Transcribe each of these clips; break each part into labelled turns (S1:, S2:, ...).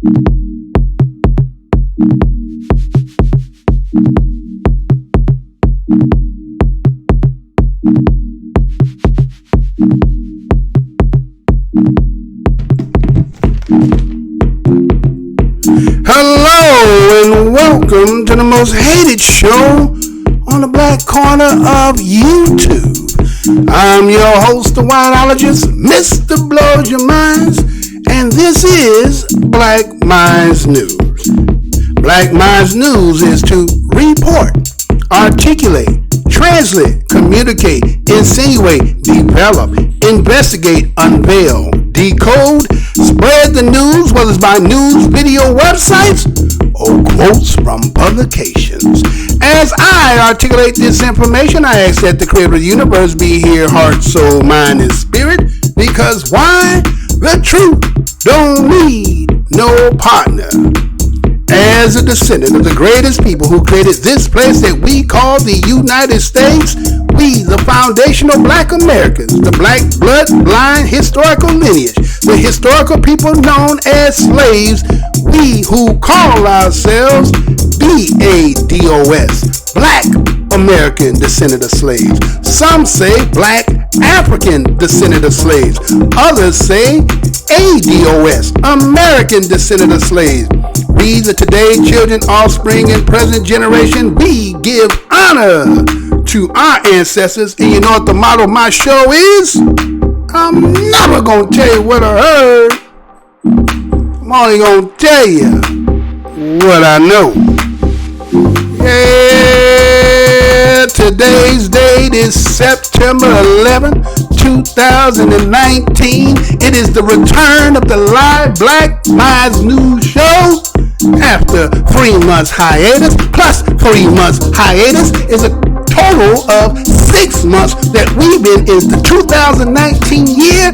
S1: Hello and welcome to the most hated show on the black corner of YouTube. I'm your host, the winologist, Mr. Blows Your Minds, and this is Black Minds News. Black Minds News is to report, articulate, translate, communicate, insinuate, develop, investigate, unveil, decode, spread the news, whether it's by news, video, websites, or quotes from publications. As I articulate this information, I ask that the creator of the universe be here, heart, soul, mind, and spirit. Because why? The truth don't need no partner. As a descendant of the greatest people who created this place that we call the United States, we, the foundational black Americans, the black blood line historical lineage, the historical people known as slaves, we who call ourselves BADOS, Black American descendant of slaves. Some say Black African descendant of slaves. Others say ADOS, American descendant of slaves. We, the today children, offspring, and present generation, we give honor to our ancestors. And you know what the motto of my show is? I'm never going to tell you what I heard. I'm only going to tell you what I know. Yeah, today's date is September 11, 2019. It is the return of the live Black Minds News show. After 3 months hiatus, plus 3 months hiatus is a total of 6 months that we've been in the 2019 year.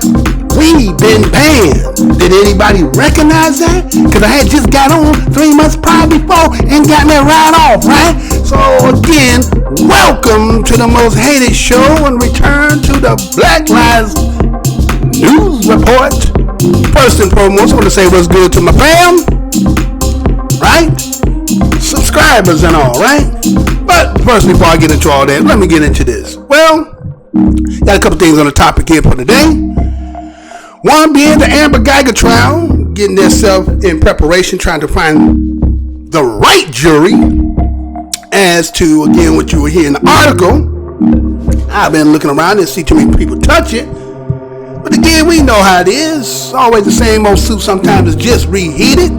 S1: We've been banned. Did anybody recognize that? Because I had just got on 3 months prior before and got that right off, right? So again, welcome to the most hated show and return to the Black Lives News Report. First and foremost, I want to say what's good to my fam. Right? Subscribers and all, right? But first, before I get into all that, let me get into this. Well, got a couple things on the topic here for today. One being the Guyger trial, getting themselves in preparation, trying to find the right jury as to, again, what you will hear in the article. I've been looking around and see too many people touch it. But again, we know how it is. It's always the same old soup. Sometimes it's just reheated.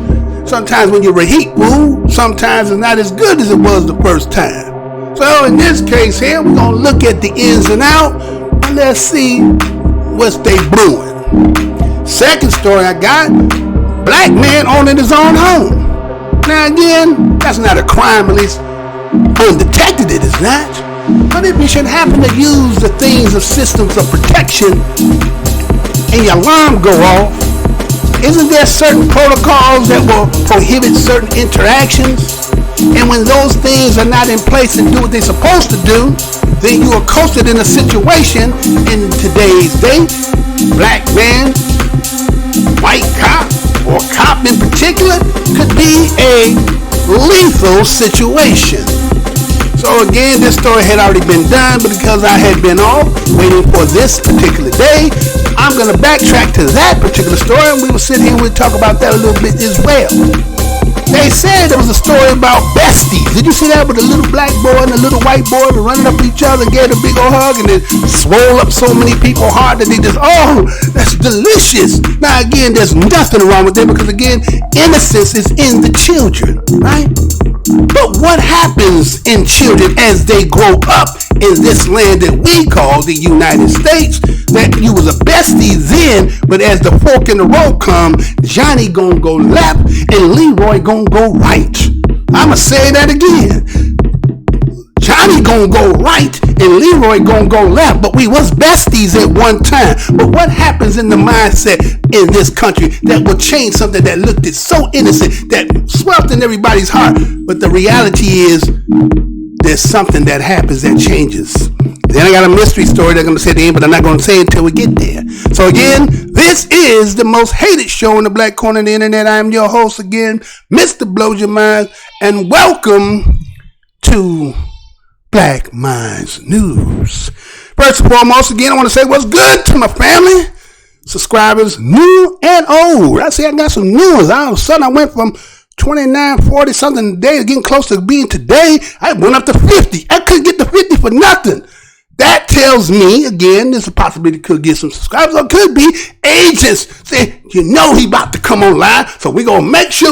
S1: Sometimes when you reheat food, sometimes it's not as good as it was the first time. So in this case here, we're going to look at the ins and out, and let's see what's they brewing. Second story I got, black man owning his own home. Now again, that's not a crime, at least undetected it is not. But if you should happen to use the things of systems of protection and your alarm go off, isn't there certain protocols that will prohibit certain interactions? And when those things are not in place and do what they're supposed to do, then you are coasted in a situation in today's day. Black man, white cop, or cop in particular, could be a lethal situation. So again, this story had already been done, but because I had been off waiting for this particular day, I'm going to backtrack to that particular story, and we will sit here and we'll talk about that a little bit as well. They said there was a story about Besties. Did you see that with a little black boy and a little white boy running up to each other and gave a big old hug, and it swole up so many people's heart that they just, oh, that's delicious. Now again, there's nothing wrong with it because again, innocence is in the children, right? But what happens in children as they grow up in this land that we call the United States? That you was a bestie then, but as the fork in the road come, Johnny gonna go left and Leroy gonna go right. I'ma say that again. Johnny gonna go right and Leroy gonna go left, but we was besties at one time. But what happens in the mindset in this country that will change something that looked so innocent, that swelled in everybody's heart? But the reality is, there's something that happens that changes. Then I got a mystery story that I'm going to say at the end, but I'm not going to say it until we get there. So again, This is the most hated show in the black corner of the internet. I am your host again, Mr. Blows Your Mind, and welcome to Black Minds News. First and foremost, again, I want to say what's good to my family, subscribers, new and old. I see I got some new ones. All of a sudden, I went from 29, 40 something a day, getting close to being today. I went up to 50. I couldn't get to 50 for nothing. That tells me, again, there's a possibility could get some subscribers, or could be agents saying, you know he about to come online, so we're going to make sure,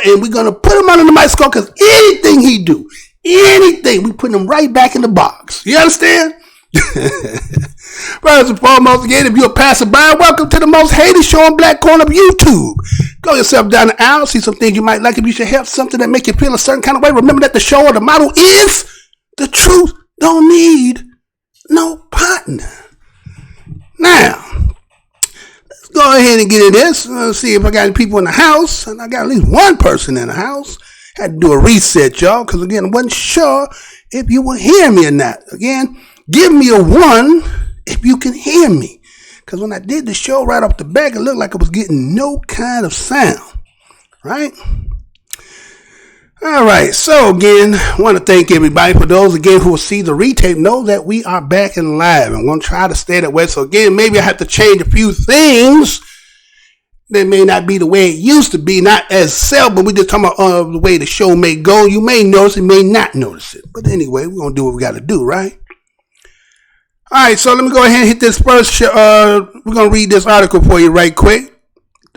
S1: and we're going to put him under the microscope, because anything he do, anything, we put him right back in the box. You understand? First and foremost, again, if you're a passerby, welcome to the most hated show on Black Corner of YouTube. Go yourself down the aisle, see some things you might like. If you should have something that make you feel a certain kind of way, remember that the show or the motto is, the truth don't need no partner. Now, let's go ahead and get into this. Let's see if I got any people in the house. And I got at least one person in the house. Had to do a reset, y'all, because again, I wasn't sure if you would hear me or not. Again, give me a 1 if you can hear me. Because when I did the show right off the back, it looked like I was getting no kind of sound. Right? All right, so again, I want to thank everybody. For those, again, who will see the retape, know that we are back and live. I'm going to try to stay that way. So again, maybe I have to change a few things that may not be the way it used to be, not as self, but we're just talking about the way the show may go. You may notice it, may not notice it. But anyway, we're going to do what we got to do, right? All right, so let me go ahead and hit this first. We're going to read this article for you right quick.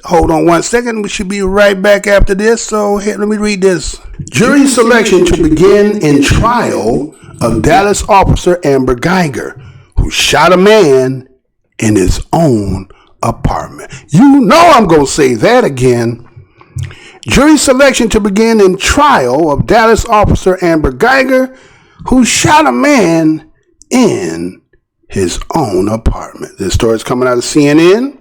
S1: Hold on 1 second. We should be right back after this. So here, let me read this. Jury selection to begin in trial of Dallas officer Amber Guyger, who shot a man in his own apartment. You know I'm going to say that again. Jury selection to begin in trial of Dallas officer Amber Guyger, who shot a man in his own apartment. This story is coming out of CNN.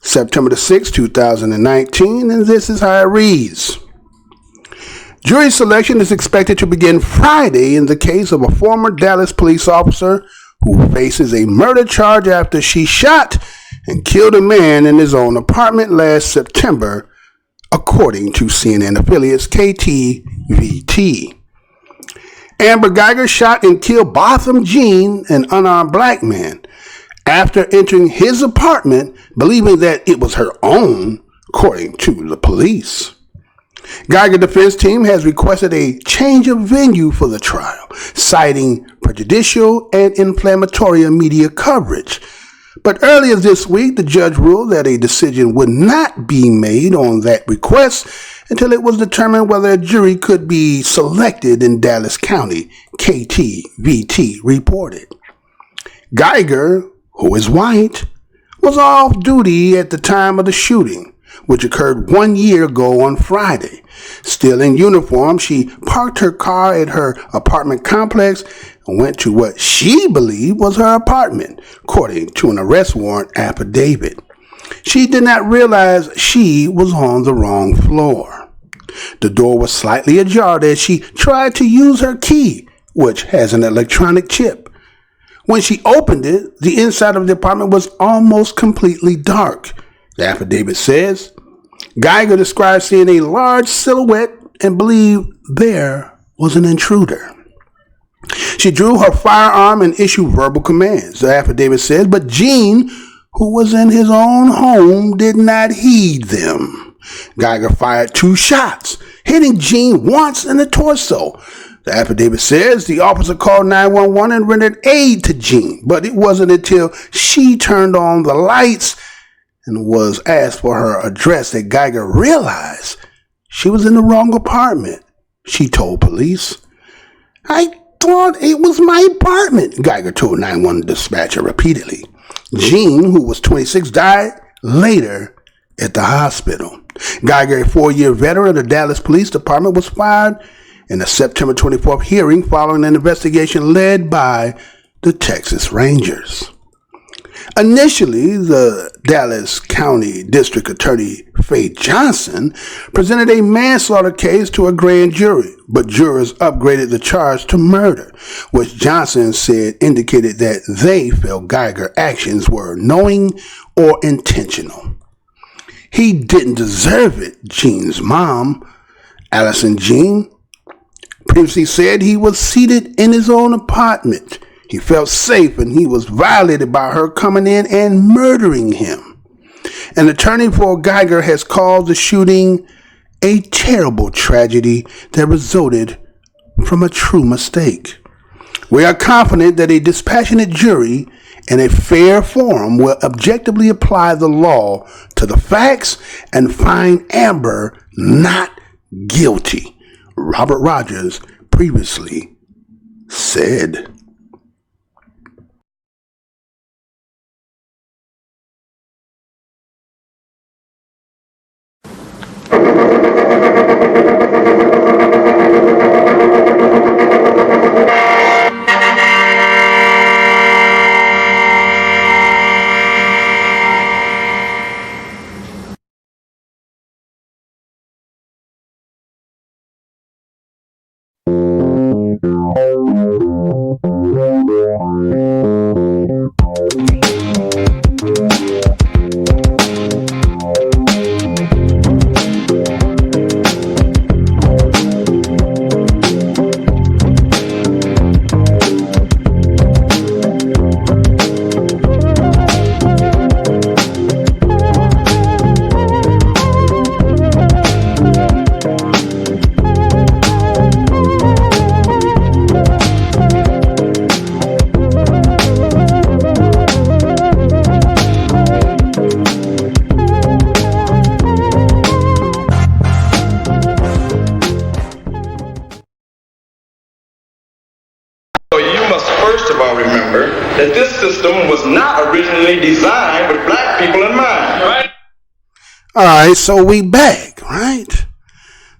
S1: September the 6th, 2019, and this is how it reads. Jury selection is expected to begin Friday in the case of a former Dallas police officer who faces a murder charge after she shot and killed a man in his own apartment last September, according to CNN affiliates KTVT. Amber Guyger shot and killed Botham Jean, an unarmed black man, after entering his apartment, believing that it was her own, according to the police. Guyger defense team has requested a change of venue for the trial, citing prejudicial and inflammatory media coverage. But earlier this week, the judge ruled that a decision would not be made on that request until it was determined whether a jury could be selected in Dallas County, KTVT reported. Guyger, who is white, was off duty at the time of the shooting, which occurred 1 year ago on Friday. Still in uniform, she parked her car at her apartment complex and went to what she believed was her apartment, according to an arrest warrant affidavit. She did not realize she was on the wrong floor. The door was slightly ajar as she tried to use her key, which has an electronic chip. When she opened it, the inside of the apartment was almost completely dark. The affidavit says, Guyger described seeing a large silhouette and believed there was an intruder. She drew her firearm and issued verbal commands, the affidavit says, but Jean, who was in his own home, did not heed them. Guyger fired 2 shots, hitting Jean once in the torso. The affidavit says the officer called 911 and rendered aid to Jean, but it wasn't until she turned on the lights and was asked for her address that Guyger realized she was in the wrong apartment. She told police. I thought it was my apartment, Guyger told 911 dispatcher repeatedly. Jean, who was 26, died later at the hospital. Guyger, a 4-year veteran of the Dallas Police Department, was fired in a September 24th hearing following an investigation led by the Texas Rangers. Initially, the Dallas County District Attorney Faye Johnson presented a manslaughter case to a grand jury, but jurors upgraded the charge to murder, which Johnson said indicated that they felt Guyger's actions were knowing or intentional. He didn't deserve it, Jean's mom, Allison Jean, previously said he was seated in his own apartment. He felt safe and he was violated by her coming in and murdering him. An attorney for Guyger has called the shooting a terrible tragedy that resulted from a true mistake. We are confident that a dispassionate jury in a fair forum will objectively apply the law to the facts and find Amber not guilty, Robert Rogers previously said.
S2: That this system was not originally designed with black people in mind, right?
S1: All right, so we back, right?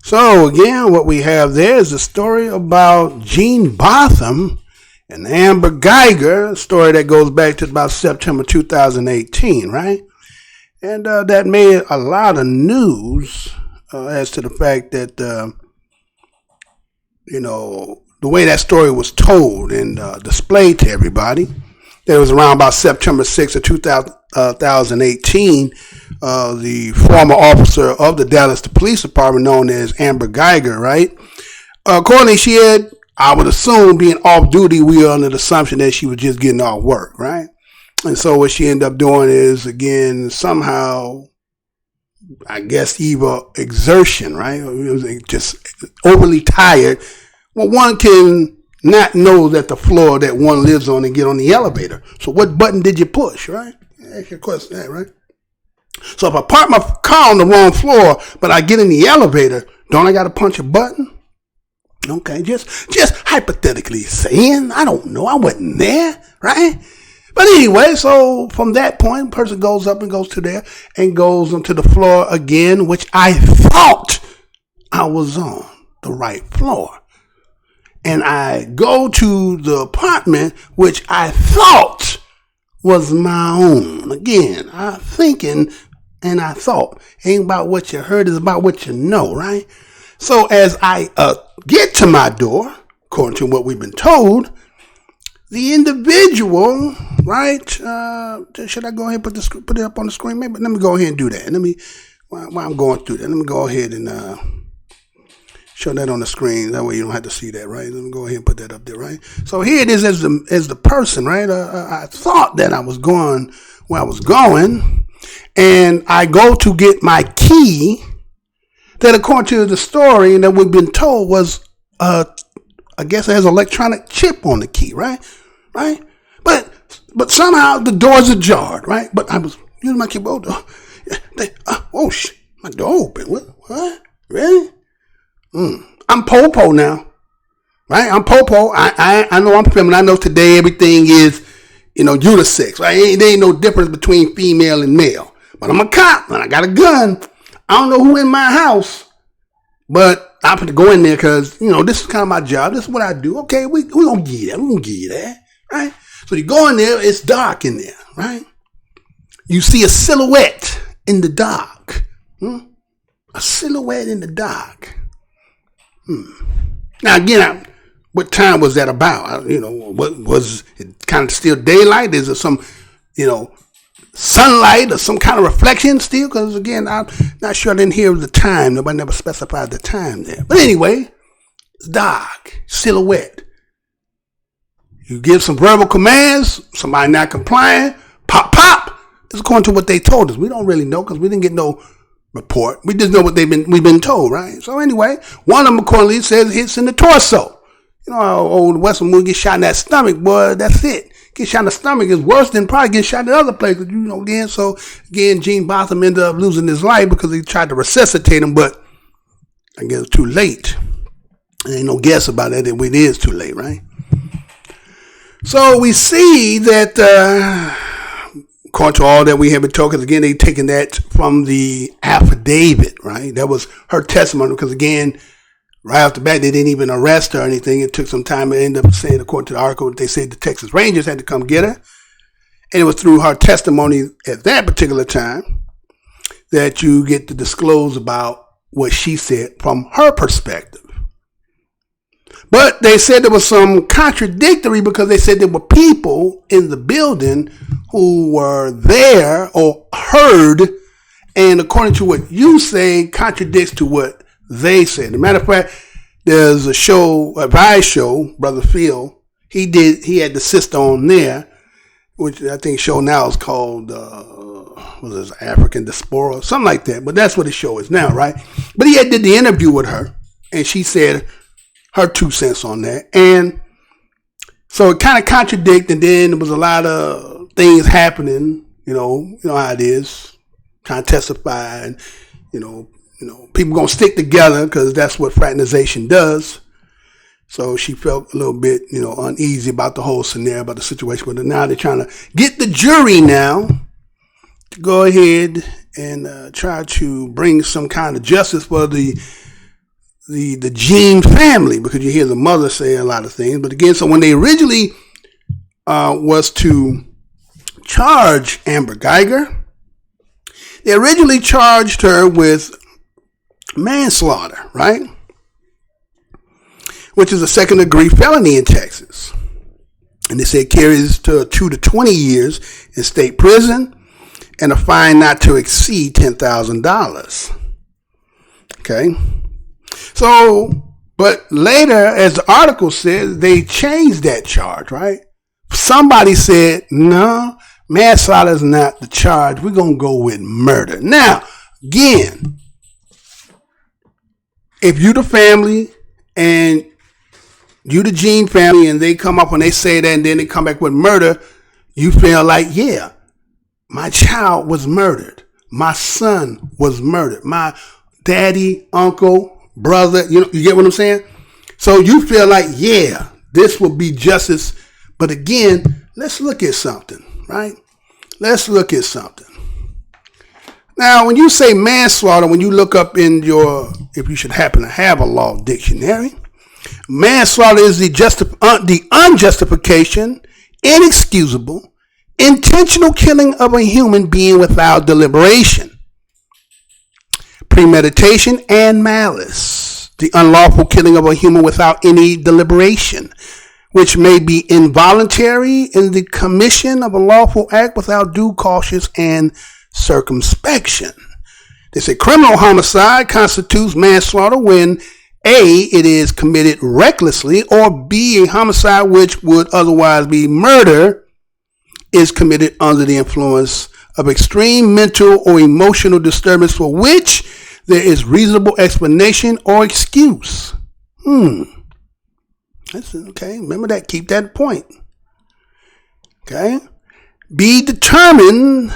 S1: So again, what we have there is a story about Gene Botham and Amber Guyger, a story that goes back to about September 2018, right? And that made a lot of news as to the fact that, the way that story was told and displayed to everybody. It was around about September 6th of 2018. The former officer of the Dallas Police Department, known as Amber Guyger, right? Accordingly, she had, I would assume, being off duty, we are under the assumption that she was just getting off work, right? And so what she ended up doing is, again, somehow, I guess, either exertion, right? It was just overly tired. Well, one can not know that the floor that one lives on and get on the elevator. So what button did you push, right? Ask your question, right? So if I park my car on the wrong floor, but I get in the elevator, don't I got to punch a button? Okay, just hypothetically saying, I don't know, I wasn't there, right? But anyway, so from that point, person goes up and goes to there and goes onto the floor again, which I thought I was on the right floor. And I go to the apartment, which I thought was my own. Again, I'm thinking and I thought. Ain't about what you heard, it's about what you know, right? So as I get to my door, according to what we've been told, the individual, right? Should I go ahead and put it up on the screen? Maybe let me go ahead and do that. While I'm going through that, let me go ahead and show that on the screen. That way you don't have to see that, right? Let me go ahead and put that up there, right? So here it is as the person, right? I thought that I was going where I was going, and I go to get my key that, according to the story that we've been told, was, I guess it has an electronic chip on the key, right? Right? But somehow the doors are jarred, right? But I was using my keyboard. My door open. What? Really? I'm Popo now, right? I'm Popo. I know I'm feminine. I know today everything is, unisex, right? There ain't no difference between female and male. But I'm a cop and I got a gun. I don't know who in my house, but I have to go in there because, this is kind of my job. This is what I do. Okay, we gonna give you that. We're gonna give you that, right? So you go in there. It's dark in there, right? You see a silhouette in the dark. A silhouette in the dark. Now again, what time was that about? What was it? Kind of still daylight? Is it some, sunlight or some kind of reflection still? Because again, I'm not sure. I didn't hear the time. Nobody never specified the time there. But anyway, it's dark, silhouette. You give some verbal commands, somebody not complying, pop, pop. It's according to what they told us. We don't really know because we didn't get no report. We just know what we've been told, right? So anyway, one of them accordingly says hits in the torso. You know how old Western movie gets shot in that stomach, boy, that's it. Get shot in the stomach is worse than probably getting shot in other places, again. So again, Gene Botham ended up losing his life because he tried to resuscitate him, but I guess it's too late. There ain't no guess about it. It is too late, right? So we see that, according to all that we have been talking, again, they taking that from the affidavit, right? That was her testimony because, again, right off the bat, they didn't even arrest her or anything. It took some time. It ended up saying, according to the article, they said the Texas Rangers had to come get her. And it was through her testimony at that particular time that you get to disclose about what she said from her perspective. But they said there was some contradictory because they said there were people in the building who were there or heard, and according to what you say, contradicts to what they said. As a matter of fact, there's a Vice show, Brother Phil, he had the sister on there, which I think show now is called, African Diaspora, something like that. But that's what the show is now, right? But he did the interview with her, and she said her 2 cents on that. And so it kind of contradicted, and then there was a lot of things happening, you know how it is, trying to testify, and, people going to stick together because that's what fraternization does. So she felt a little bit, uneasy about the whole scenario, about the situation. But now they're trying to get the jury now to go ahead and try to bring some kind of justice for the Jean family, because you hear the mother say a lot of things. But again, so when they originally was to charge Amber Guyger, they originally charged her with manslaughter, right? Which is a second-degree felony in Texas. And they say it carries to 2 to 20 years in state prison and a fine not to exceed $10,000. Okay? So, but later, as the article says, they changed that charge, right? Somebody said, no, manslaughter is not the charge. We're going to go with murder. Now, again, if you the family and you the Jean family and they come up and they say that and then they come back with murder, you feel like, yeah, my child was murdered. My son was murdered. My daddy, uncle, brother, you get what I'm saying? So you feel like, yeah, this will be justice. But again, let's look at something, right? Let's look at something. Now, when you say manslaughter, when you look up in if you should happen to have a law dictionary, manslaughter is the unjustification, inexcusable, intentional killing of a human being without deliberation, premeditation, and malice. The unlawful killing of a human without any deliberation, which may be involuntary in the commission of a lawful act without due caution and circumspection. They say criminal homicide constitutes manslaughter when A, it is committed recklessly, or B, a homicide which would otherwise be murder is committed under the influence of extreme mental or emotional disturbance for which there is reasonable explanation or excuse. That's okay. Remember that. Keep that point. Okay. Be determined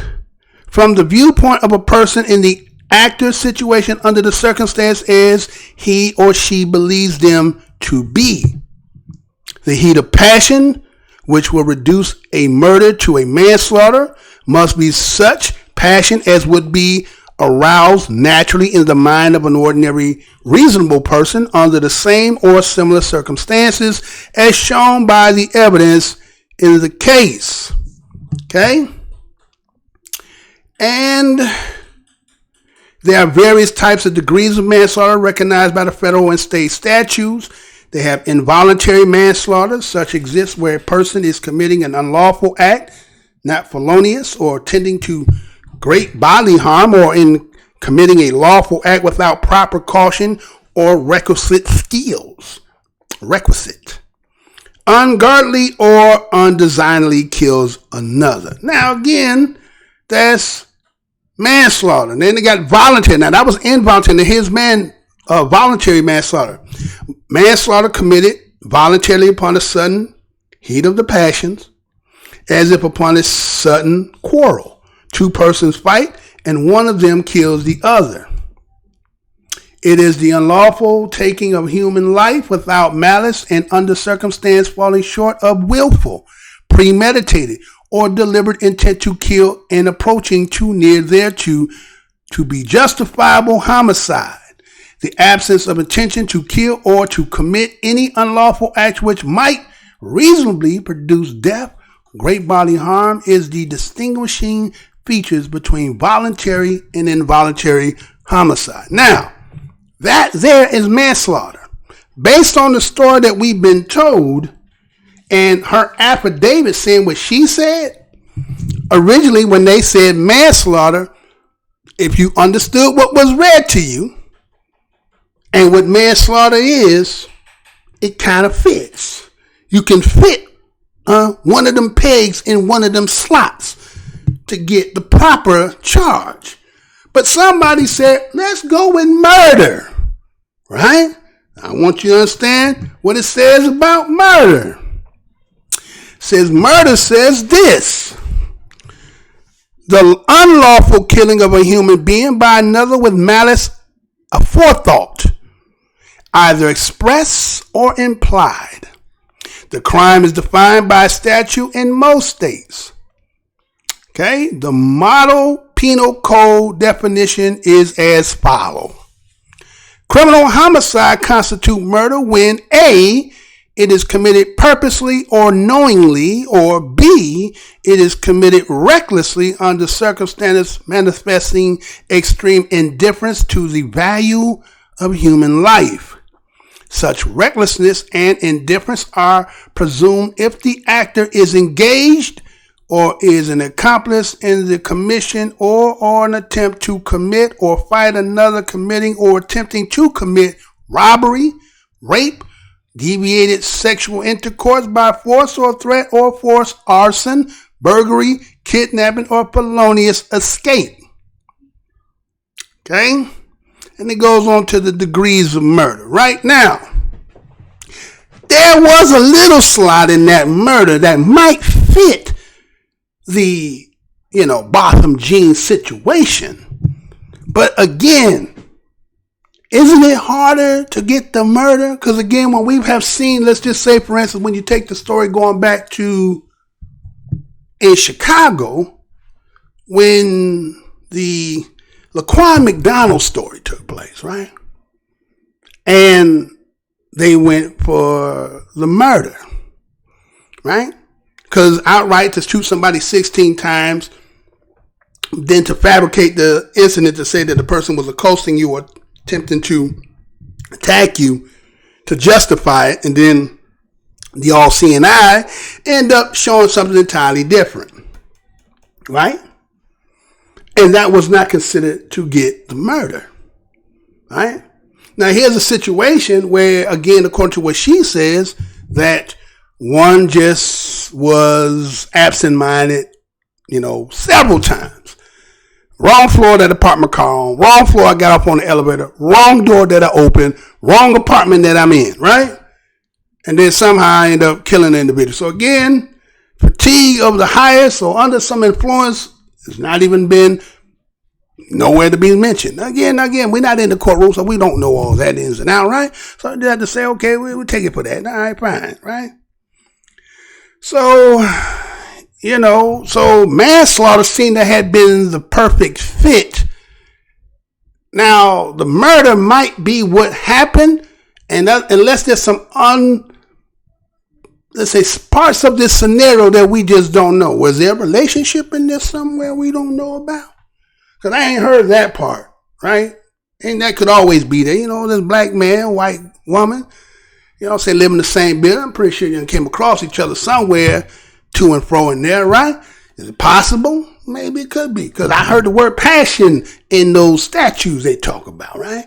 S1: from the viewpoint of a person in the actor's situation under the circumstance as he or she believes them to be. The heat of passion, which will reduce a murder to a manslaughter, must be such passion as would be aroused naturally in the mind of an ordinary reasonable person under the same or similar circumstances as shown by the evidence in the case. Okay? And there are various types of degrees of manslaughter recognized by the federal and state statutes. They have involuntary manslaughter, such exists where a person is committing an unlawful act, not felonious or tending to great bodily harm, or in committing a lawful act without proper caution or requisite skills. Unguardedly or undesignedly kills another. Now again, that's manslaughter. And then they got voluntary. Now that was involuntary. Now here's voluntary manslaughter. Manslaughter committed voluntarily upon a sudden heat of the passions, as if upon a sudden quarrel. Two persons fight and one of them kills the other. It is the unlawful taking of human life without malice and under circumstance falling short of willful, premeditated, or deliberate intent to kill and approaching too near thereto to be justifiable homicide. The absence of intention to kill or to commit any unlawful act which might reasonably produce death, great bodily harm, is the distinguishing features between voluntary and involuntary homicide. Now, that there is manslaughter. Based on the story that we've been told and her affidavit saying what she said, originally when they said manslaughter, if you understood what was read to you and what manslaughter is, it kind of fits. You can fit one of them pegs in one of them slots to get the proper charge. But somebody said, let's go with murder, right? I want you to understand what it says about murder. It says murder says this: the unlawful killing of a human being by another with malice aforethought, either express or implied. The crime is defined by statute in most states. Okay, the model penal code definition is as follows. Criminal homicide constitutes murder when A, it is committed purposely or knowingly, or B, it is committed recklessly under circumstances manifesting extreme indifference to the value of human life. Such recklessness and indifference are presumed if the actor is engaged or is an accomplice in the commission or an attempt to commit or fight another committing or attempting to commit robbery, rape, deviated sexual intercourse by force or threat or force, arson, burglary, kidnapping, or felonious escape. Okay? And it goes on to the degrees of murder. Right now, there was a little slot in that murder that might fit the, Botham Jean situation. But again, isn't it harder to get the murder? Because again, when we have seen, let's just say, for instance, when you take the story going back to in Chicago, when the Laquan McDonald story took place, right? And they went for the murder, right? Because outright to shoot somebody 16 times, then to fabricate the incident to say that the person was accosting you or attempting to attack you to justify it, and then the all-seeing eye end up showing something entirely different, right? And that was not considered to get the murder, right? Now, here's a situation where, again, according to what she says, that one just was absent-minded, several times. Wrong floor that apartment car on. Wrong floor I got off on the elevator. Wrong door that I opened. Wrong apartment that I'm in, right? And then somehow I end up killing the individual. So again, fatigue of the highest or under some influence has not even been nowhere to be mentioned. Again, we're not in the courtroom, so we don't know all that ins and out, right? So I had to say, okay, we'll take it for that. All right, fine, right? So, so manslaughter seemed to have been the perfect fit. Now, the murder might be what happened, and unless there's some let's say parts of this scenario that we just don't know. Was there a relationship in there somewhere we don't know about? Because I ain't heard that part, right? And that could always be there. This black man, white woman, say live in the same building. I'm pretty sure you came across each other somewhere to and fro in there, right? Is it possible? Maybe it could be. Because I heard the word passion in those statues they talk about, right?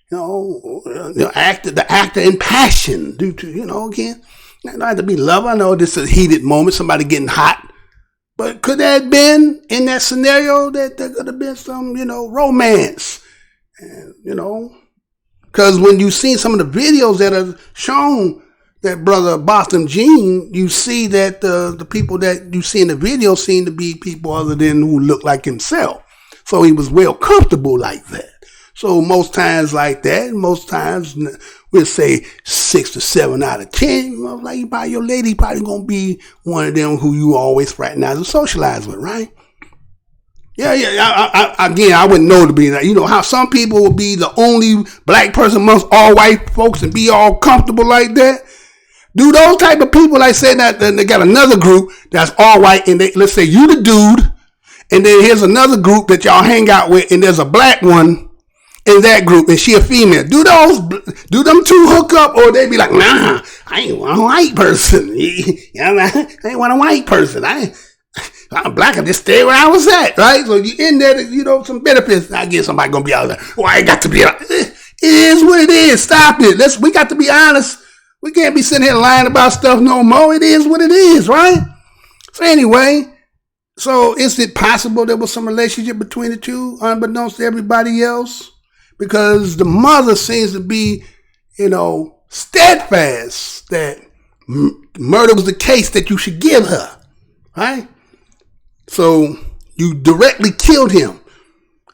S1: The actor in passion due to, again, not have to be love. I know this is a heated moment, somebody getting hot. But could that have been in that scenario that there could have been some, romance? And, because when you see some of the videos that are shown that brother Boston Jean, you see that the people that you see in the video seem to be people other than who look like himself. So he was well comfortable like that. So most times like that, we'll say 6 to 7 out of 10. Like you buy your lady, probably gonna be one of them who you always fraternize and socialize with, right? Yeah. I wouldn't know to be that. How some people will be the only black person amongst all white folks and be all comfortable like that. Do those type of people, like say that they got another group that's all white, and let's say you the dude, and then here's another group that y'all hang out with, and there's a black one in that group, and she a female. Do them two hook up, or they be like, nah, I ain't want a white person. I ain't want a white person. I'm black, I just stay where I was at, right? So you in there, some benefits. I guess somebody gonna be out there. Well, I got to be out. It is what it is. Stop it. We got to be honest. We can't be sitting here lying about stuff no more. It is what it is, right? So anyway, is it possible there was some relationship between the two, unbeknownst to everybody else? Because the mother seems to be, steadfast that murder was the case that you should give her, right? So you directly killed him.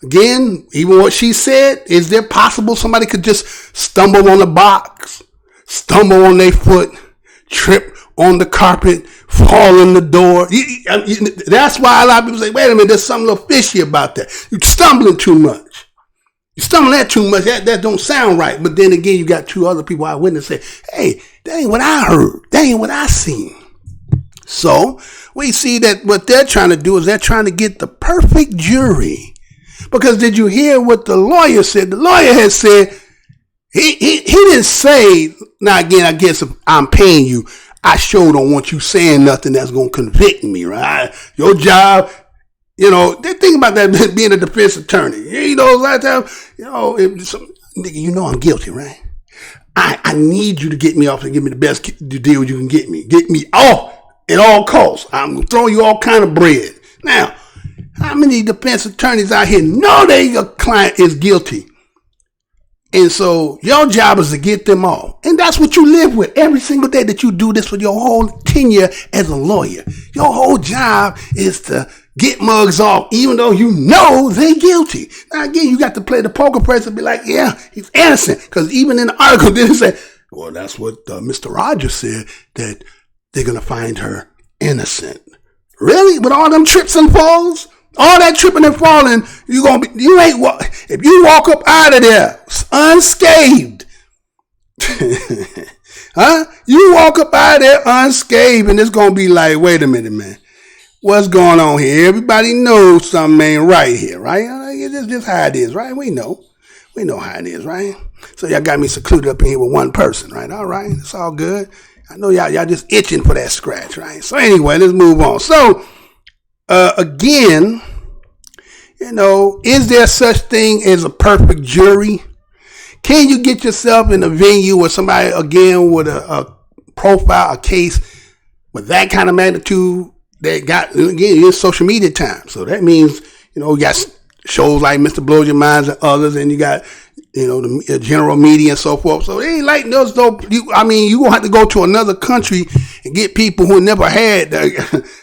S1: Again, even what she said, is there possible somebody could just stumble on the box, stumble on their foot, trip on the carpet, fall in the door? That's why a lot of people say, wait a minute, there's something a little fishy about that. You're stumbling too much. You're stumbling that too much. That don't sound right. But then again, you got 2 other people eyewitness say, hey, that ain't what I heard. That ain't what I seen. So we see that what they're trying to do is they're trying to get the perfect jury. Because did you hear what the lawyer said? The lawyer had said, he didn't say, now again, I guess if I'm paying you, I sure don't want you saying nothing that's going to convict me, right? Your job, they think about that being a defense attorney. A lot of times, nigga, I'm guilty, right? I need you to get me off and give me the best deal you can get me. Get me off at all costs. I'm going to throw you all kind of bread. Now, how many defense attorneys out here know your client is guilty? And so your job is to get them off. And that's what you live with every single day that you do this for your whole tenure as a lawyer. Your whole job is to get mugs off, even though they're guilty. Now again, you got to play the poker face and be like, yeah, he's innocent. Because even in the article, they say, well, that's what Mr. Rogers said, that they're going to find her innocent. Really? With all them trips and falls? All that tripping and falling, if you walk up out of there unscathed, huh? You walk up out of there unscathed, and it's going to be like, wait a minute, man. What's going on here? Everybody knows something ain't right here, right? It's just how it is, right? We know how it is, right? So y'all got me secluded up in here with one person, right? All right, it's all good. I know y'all just itching for that scratch, right? So anyway, let's move on. So, again, is there such thing as a perfect jury? Can you get yourself in a venue where somebody, again, with a profile, a case with that kind of magnitude that got, again, it's social media time. So that means, you got shows like Mr. Blows Your Minds and others, and you got, the general media and so forth. So it ain't like those dope. You gonna have to go to another country and get people who never had.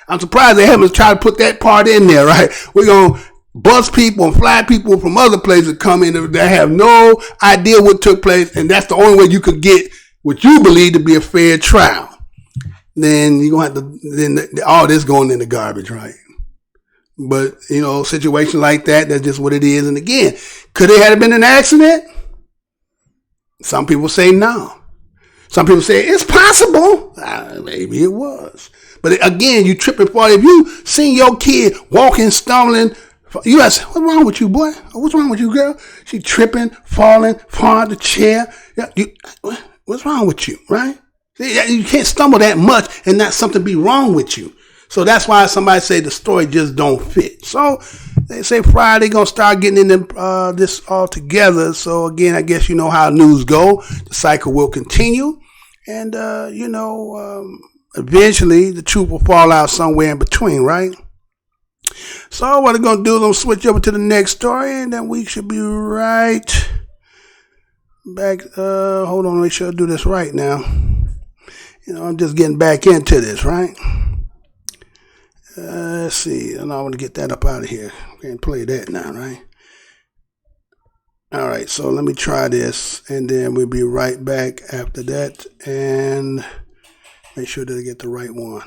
S1: I'm surprised they haven't tried to put that part in there, right? We're gonna bus people and fly people from other places come in that have no idea what took place, and that's the only way you could get what you believe to be a fair trial. Then you're gonna have to. Then all this going in the garbage, right? But, situation like that, that's just what it is. And again, could it have been an accident? Some people say no. Some people say it's possible. Maybe it was. But again, you tripping for it. If you seen your kid walking, stumbling, You ask, what's wrong with you, boy? What's wrong with you, girl? She tripping, falling out the chair. What's wrong with you, right? You can't stumble that much and not something be wrong with you. So that's why somebody say the story just don't fit. So they say Friday going to start getting in this all together. So again, I guess you know how news go. The cycle will continue. And, eventually the truth will fall out somewhere in between, right? So what I'm going to do is I'm going to switch over to the next story, and then we should be right back. Hold on, make sure I do this right now. I'm just getting back into this, right? Let's see. And I want to get that up out of here. Can't play that now, right? All right, so let me try this, and then we'll be right back after that, and make sure that I get the right one.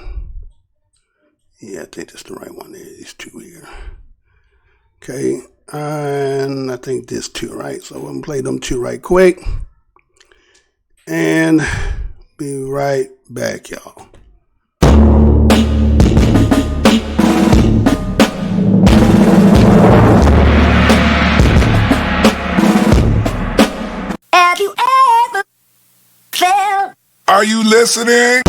S1: Yeah, I think that's the right one. There, these two here. Okay, and I think this two, right? So I'm going to play them two right quick, and be right back, y'all.
S3: Have you ever felt?
S4: Are you listening?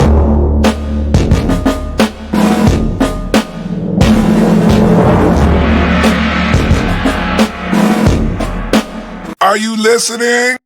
S4: Are you listening?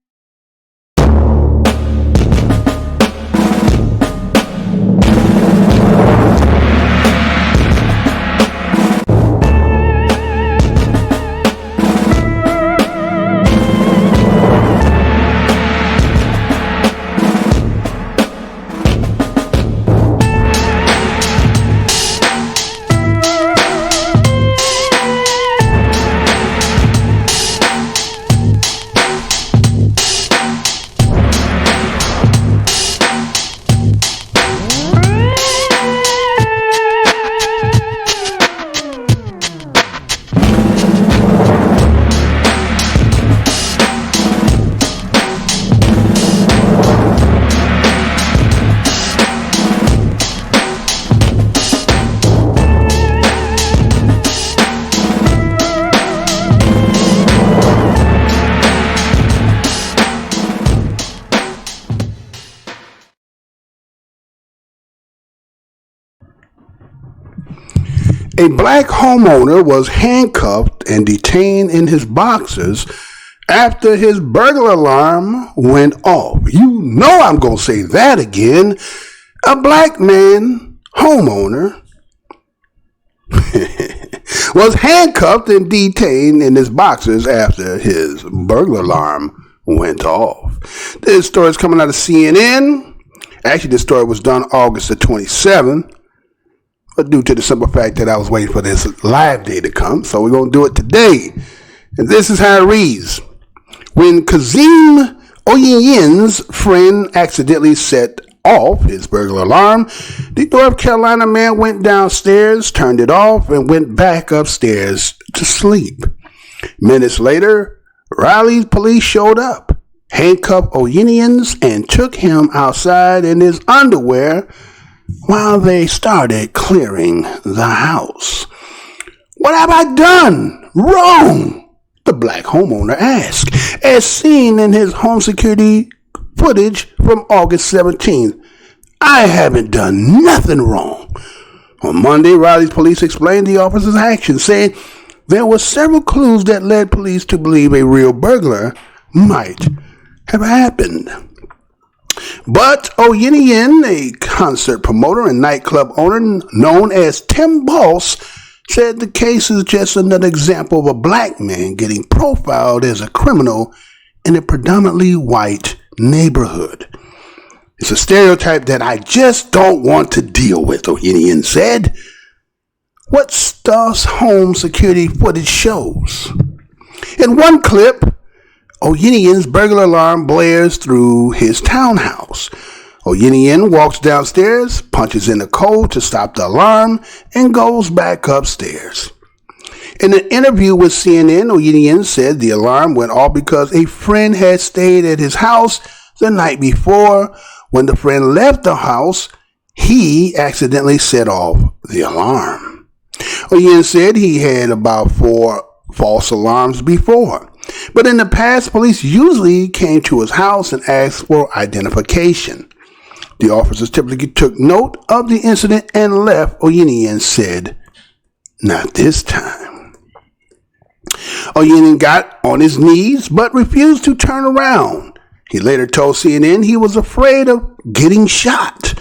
S1: A black homeowner was handcuffed and detained in his boxers after his burglar alarm went off. You know I'm going to say that again. A black man, homeowner, was handcuffed and detained in his boxers after his burglar alarm went off. This story is coming out of CNN. Actually, this story was done August the 27th. But due to the simple fact that I was waiting for this live day to come, so we're going to do it today. And this is how it reads. When Kazim Oyeyin's friend accidentally set off his burglar alarm, the North Carolina man went downstairs, turned it off, and went back upstairs to sleep. Minutes later, Raleigh's police showed up, handcuffed Oyeyin's, and took him outside in his underwear while they started clearing the house. What have I done wrong? The black homeowner asked, as seen in his home security footage from August 17th. I haven't done nothing wrong. On Monday, Raleigh's police explained the officer's actions, saying there were several clues that led police to believe a real burglar might have happened. But Oyeneyin, a concert promoter and nightclub owner known as Tim Boss, said the case is just another example of a black man getting profiled as a criminal in a predominantly white neighborhood. It's a stereotype that I just don't want to deal with, Oyeneyin said. What Stoss home security footage shows. In one clip, Oyeneyin's burglar alarm blares through his townhouse. Oyeneyin walks downstairs, punches in the code to stop the alarm, and goes back upstairs. In an interview with CNN, Oyeneyin said the alarm went off because a friend had stayed at his house the night before. When the friend left the house, he accidentally set off the alarm. Oyen said he had about 4 false alarms before, but in the past, police usually came to his house and asked for identification. The officers typically took note of the incident and left, Oyen said. Not this time. Oyen got on his knees but refused to turn around. He later told CNN he was afraid of getting shot.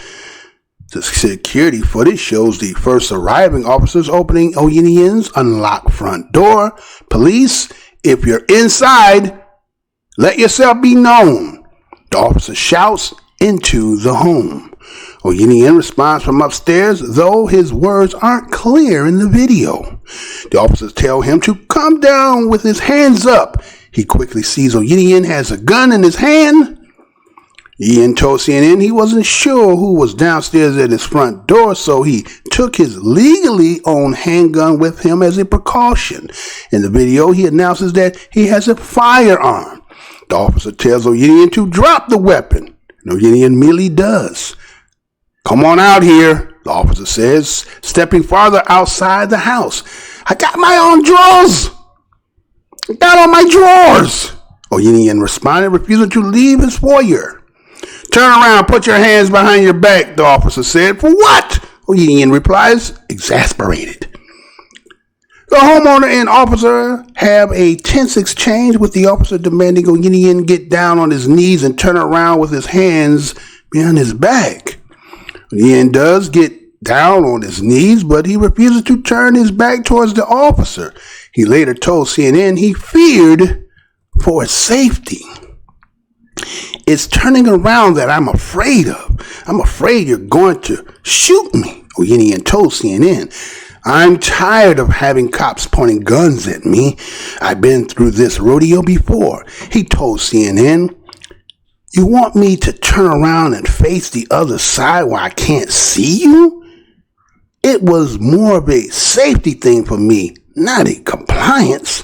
S1: The security footage shows the first arriving officers opening Oyen's unlocked front door. Police, if you're inside, let yourself be known. The officer shouts into the home. Oyen responds from upstairs, though his words aren't clear in the video. The officers tell him to come down with his hands up. He quickly sees Oyen has a gun in his hand. Oyen told CNN he wasn't sure who was downstairs at his front door, so he took his legally owned handgun with him as a precaution. In the video, he announces that he has a firearm. The officer tells Oyen to drop the weapon, and Oyen immediately does. Come on out here, the officer says, stepping farther outside the house. I got my own drawers. I got on my drawers. Oyen responded, refusing to leave his foyer. Turn around, put your hands behind your back, the officer said. For what? Oyen replies, exasperated. The homeowner and officer have a tense exchange, with the officer demanding Oyen get down on his knees and turn around with his hands behind his back. Oyen does get down on his knees, but he refuses to turn his back towards the officer. He later told CNN he feared for his safety. It's turning around that I'm afraid of. I'm afraid you're going to shoot me, Oyen told CNN. I'm tired of having cops pointing guns at me. I've been through this rodeo before, he told CNN. You want me to turn around and face the other side where I can't see you? It was more of a safety thing for me, not a compliance.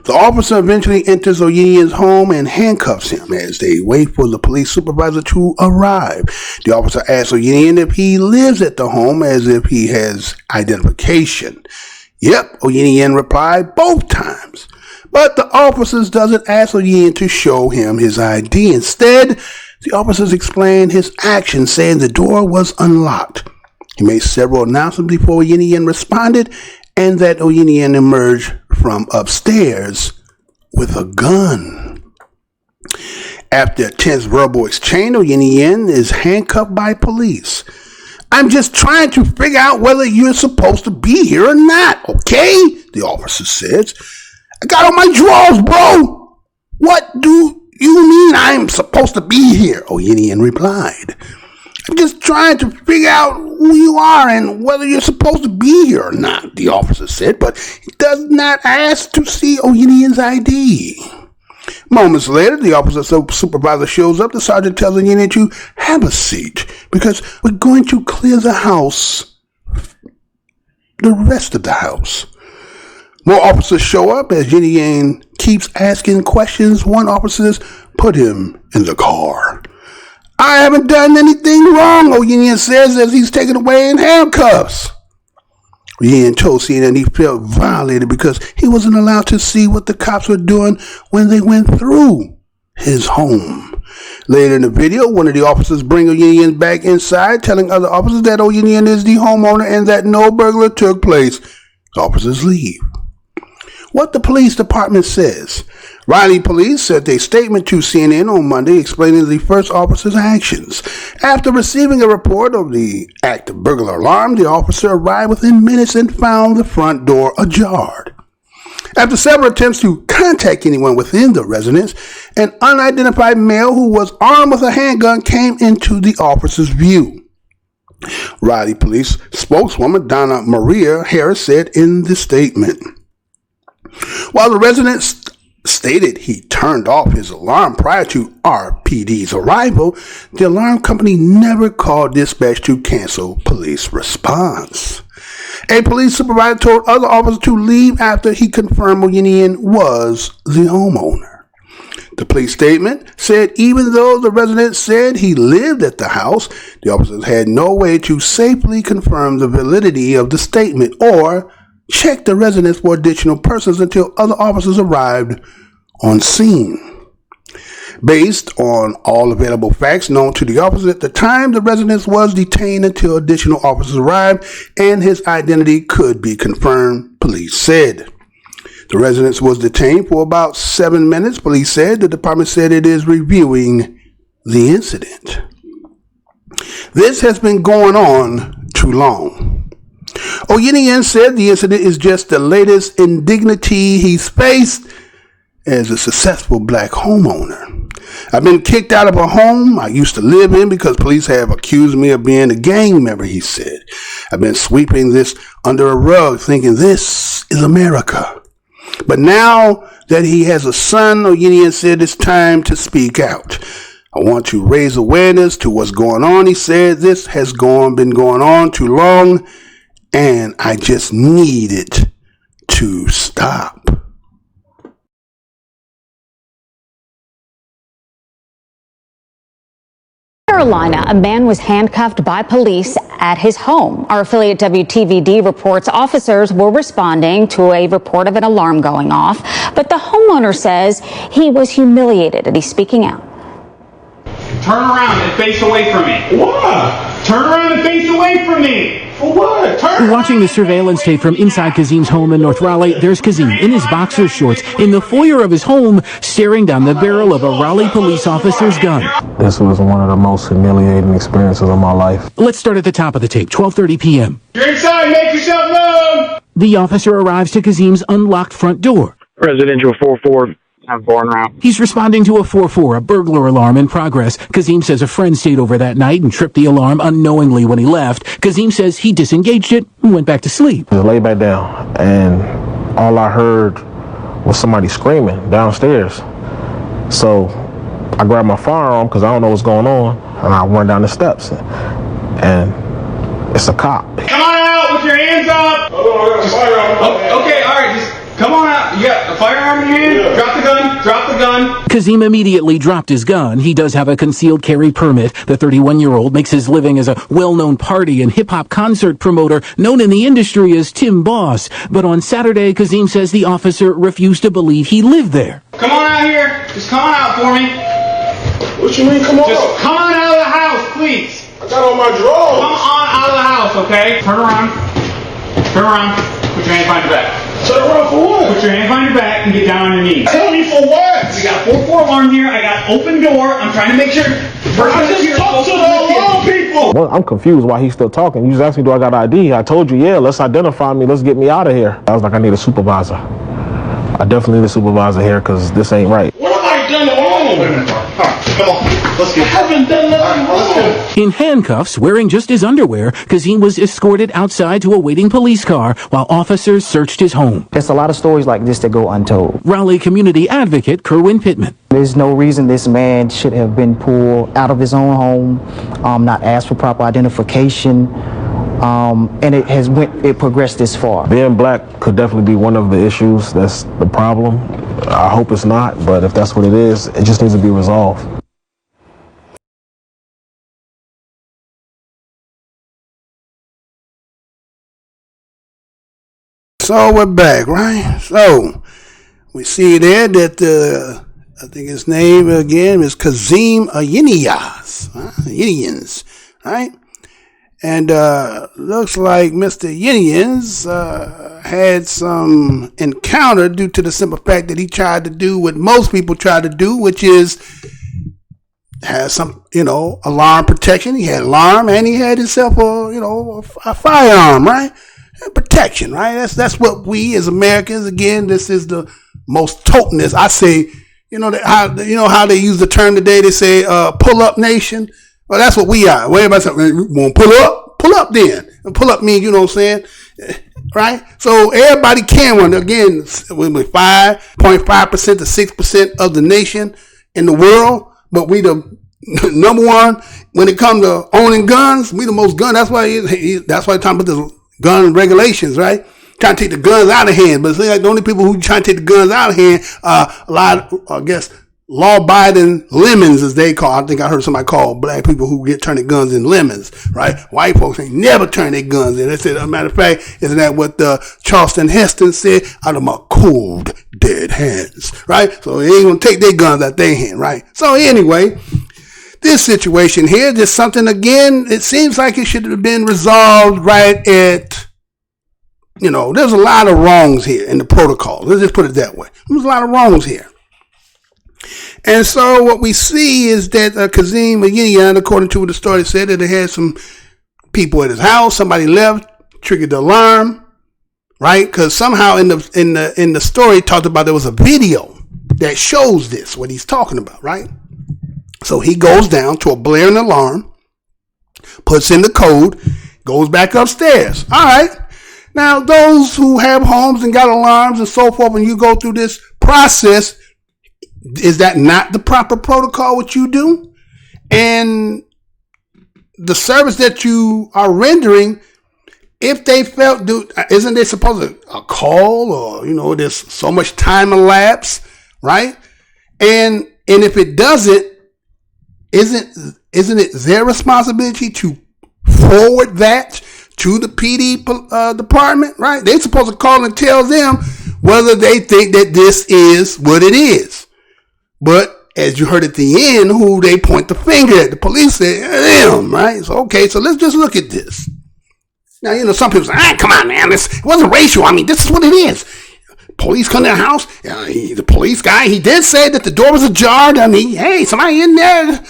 S1: The officer eventually enters Oyen's home and handcuffs him as they wait for the police supervisor to arrive. The officer asks Oyen if he lives at the home, as if he has identification. Yep, Oyen replied both times. But the officers doesn't ask Oyen to show him his ID. Instead, the officers explain his actions, saying the door was unlocked. He made several announcements before Oyen responded, and that Oyen emerged from upstairs with a gun. After a tense verbal exchange, Oyen is handcuffed by police. I'm just trying to figure out whether you're supposed to be here or not, okay? The officer says. I got on my drawers, bro. What do you mean I'm supposed to be here? Oyen replied. I'm just trying to figure out who you are and whether you're supposed to be here or not, the officer said, but he does not ask to see Oyen's ID. Moments later, the officer supervisor shows up. The sergeant tells Oyen to have a seat because we're going to clear the house, the rest of the house. More officers show up as Oyen keeps asking questions. One officer says, put him in the car. I haven't done anything wrong, Oyen says as he's taken away in handcuffs. Oyen told CNN he felt violated because he wasn't allowed to see what the cops were doing when they went through his home. Later in the video, one of the officers brings Oyen back inside, telling other officers that Oyen is the homeowner and that no burglary took place. The officers leave. What the police department says. Raleigh police sent a statement to CNN on Monday explaining the first officer's actions. After receiving a report of the active burglar alarm, the officer arrived within minutes and found the front door ajar. After several attempts to contact anyone within the residence, an unidentified male who was armed with a handgun came into the officer's view. Raleigh police spokeswoman Donna Maria Harris said in the statement. While the resident stated he turned off his alarm prior to RPD's arrival, the alarm company never called dispatch to cancel police response. A police supervisor told other officers to leave after he confirmed Oyen was the homeowner. The police statement said even though the resident said he lived at the house, the officers had no way to safely confirm the validity of the statement or check the residence for additional persons until other officers arrived on scene. Based on all available facts known to the officer at the time, the resident was detained until additional officers arrived and his identity could be confirmed, police said. The resident was detained for about 7 minutes, police said. The department said it is reviewing the incident. This has been going on too long. Oyeniyan said the incident is just the latest indignity he's faced as a successful black homeowner. I've been kicked out of a home I used to live in because police have accused me of being a gang member, he said. I've been sweeping this under a rug thinking this is America. But now that he has a son, Oyeniyan said it's time to speak out. I want to raise awareness to what's going on, he said. This has been going on too long, and I just need it to stop.
S5: Carolina, a man was handcuffed by police at his home. Our affiliate WTVD reports officers were responding to a report of an alarm going off, but the homeowner says he was humiliated and he's speaking out.
S6: Turn around and face away from me.
S2: Why?
S6: Turn around and face away from me.
S2: For what? Turn
S7: Watching the surveillance tape from inside Kazim's home in North Raleigh, there's Kazim in his boxer shorts in the foyer of his home, staring down the barrel of a Raleigh police officer's gun.
S8: This was one of the most humiliating experiences of my life.
S7: Let's start at the top of the tape, 12:30 p.m.
S6: You're inside. Make yourself known.
S7: The officer arrives to Kazim's unlocked front door.
S9: Residential 44. I'm born around.
S7: He's responding to a 4-4, a burglar alarm in progress. Kazim says a friend stayed over that night and tripped the alarm unknowingly when he left. Kazim says he disengaged it and went back to sleep.
S8: I lay back down, and all I heard was somebody screaming downstairs. So I grabbed my firearm because I don't know what's going on, and I run down the steps, and it's a cop.
S6: Come on out with your hands up. Okay, all right, just come on out. You got a firearm in your hand? Yeah. Drop the gun. Drop the gun.
S7: Kazim immediately dropped his gun. He does have a concealed carry permit. The 31-year-old makes his living as a well-known party and hip-hop concert promoter known in the industry as Tim Boss. But on Saturday, Kazim says the officer refused to believe he lived there.
S6: Come on out here. Just come on out for me.
S2: What you mean, come on?
S6: Just come on out of the house, please.
S2: I got on my drawers.
S6: Come on out of the house, okay? Turn around. Turn around. Put your hands behind your back.
S2: Turn around for what?
S6: Put your hands behind your back and get down on your knees.
S2: Tell me for what?
S6: We got a 4-4 alarm here. I got open door. I'm trying to make sure.
S2: I just talked to the alarm people.
S8: Well, I'm confused why he's still talking. You just asked me, do I got ID? I told you, yeah, let's identify me. Let's get me out of here. I was like, I need a supervisor. I definitely need a supervisor here because this ain't right.
S2: What have I done wrong? Come on. Let's get. I haven't done nothing wrong.
S7: In handcuffs, wearing just his underwear, Kazim was escorted outside to a waiting police car while officers searched his home.
S10: There's a lot of stories like this that go untold.
S7: Raleigh community advocate Kerwin Pittman.
S10: There's no reason this man should have been pulled out of his own home, not asked for proper identification, and it progressed this far.
S8: Being black could definitely be one of the issues. That's the problem. I hope it's not, but if that's what it is, it just needs to be resolved.
S1: So we're back, right? So we see there that I think his name again is Kazim Oyeniyan, right? And looks like Mr. Oyeniyan had some encounter due to the simple fact that he tried to do what most people try to do, which is have some, alarm protection. He had alarm and he had himself a firearm, right? Protection, right? That's what we as Americans, again, this is the most tokenist. I say, how they use the term today, they say pull up nation. Well, that's what we are. When everybody says, we want to pull up then. And pull up means, you know what I'm saying? Right? So everybody can run. Again, with 5.5% to 6% of the nation in the world, but we the number one when it comes to owning guns. We the most gun. That's why that's why talking about this gun regulations, right? Trying to take the guns out of hand, but it's like the only people who trying to take the guns out of hand are a lot of, I guess, law-abiding lemons, as they call. I think I heard somebody call black people who get turning guns in lemons, right? White folks ain't never turn their guns in. They said, as a matter of fact, isn't that what Charleston Heston said? Out of my cold, dead hands, right? So they ain't gonna take their guns out their hand, right? So anyway, this situation here, just something again, it seems like it should have been resolved right at, there's a lot of wrongs here in the protocol. Let's just put it that way. There's a lot of wrongs here. And so what we see is that Kazim Ayinian, according to what the story said, that they had some people at his house. Somebody left, triggered the alarm, right? Because somehow in the story talked about there was a video that shows this, what he's talking about, right? So he goes down to a blaring alarm, puts in the code, goes back upstairs. All right. Now, those who have homes and got alarms and so forth, when you go through this process, is that not the proper protocol what you do? And the service that you are rendering, if they felt, isn't they supposed to call, or there's so much time elapsed, right? And if it doesn't, isn't it their responsibility to forward that to the PD department, right? They're supposed to call and tell them whether they think that this is what it is. But as you heard at the end, who they point the finger at, the police say, them, right? So, okay, so let's just look at this. Now, some people say, come on, man, it wasn't racial. I mean, this is what it is. Police come to the house. The police guy, he did say that the door was ajar. I mean, hey, somebody in there,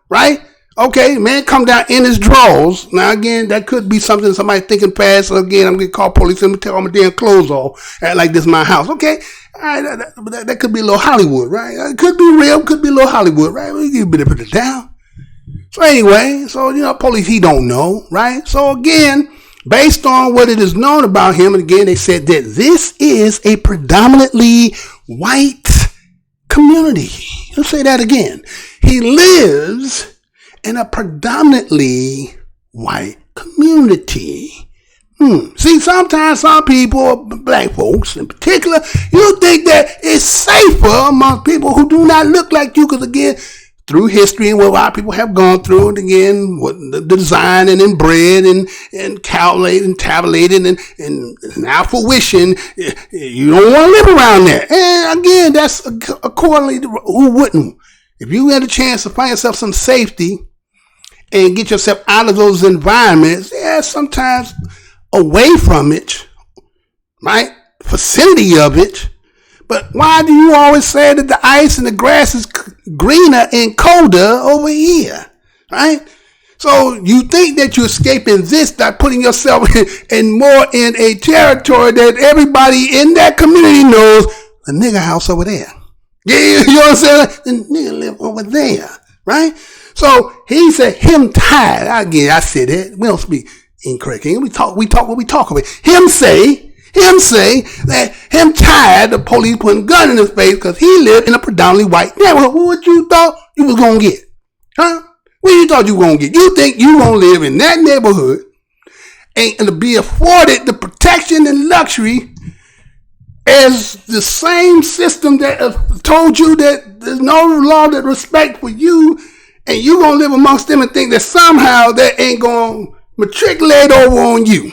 S1: right? Okay, man, come down in his drawers. Now, again, that could be something somebody thinking past. So again, I'm going to call police and tell them my damn clothes off. Act like this is my house. Okay, all right, that could be a little Hollywood, right? It could be real, could be a little Hollywood, right? You better put it down. So anyway, police, he don't know, right? So again, based on what it is known about him, and again, they said that this is a predominantly white community. Let's say that again. He lives in a predominantly white community. See, sometimes some people, black folks in particular, you think that it's safer among people who do not look like you, because again, through history and what a lot of people have gone through, and again, what the design and inbred and calculated and tabulated and now fruition, you don't want to live around there. And again, that's accordingly, who wouldn't? If you had a chance to find yourself some safety and get yourself out of those environments, sometimes away from it, right? Vicinity of it. But why do you always say that the ice and the grass is greener and colder over here, right? So you think that you're escaping this by putting yourself in a territory that everybody in that community knows, a nigger house over there. Yeah, you know what I'm saying? The nigga live over there, right? So he said him tired. Again, I said it. We don't speak incorrect. We talk what we talk about. Him say that him tired of police putting a gun in his face because he lived in a predominantly white neighborhood. What you thought you was going to get? Huh? What you thought you were going to get? You think you going to live in that neighborhood and to be afforded the protection and luxury as the same system that told you that there's no law that respect for you, and you going to live amongst them and think that somehow that ain't going to matriculate over on you.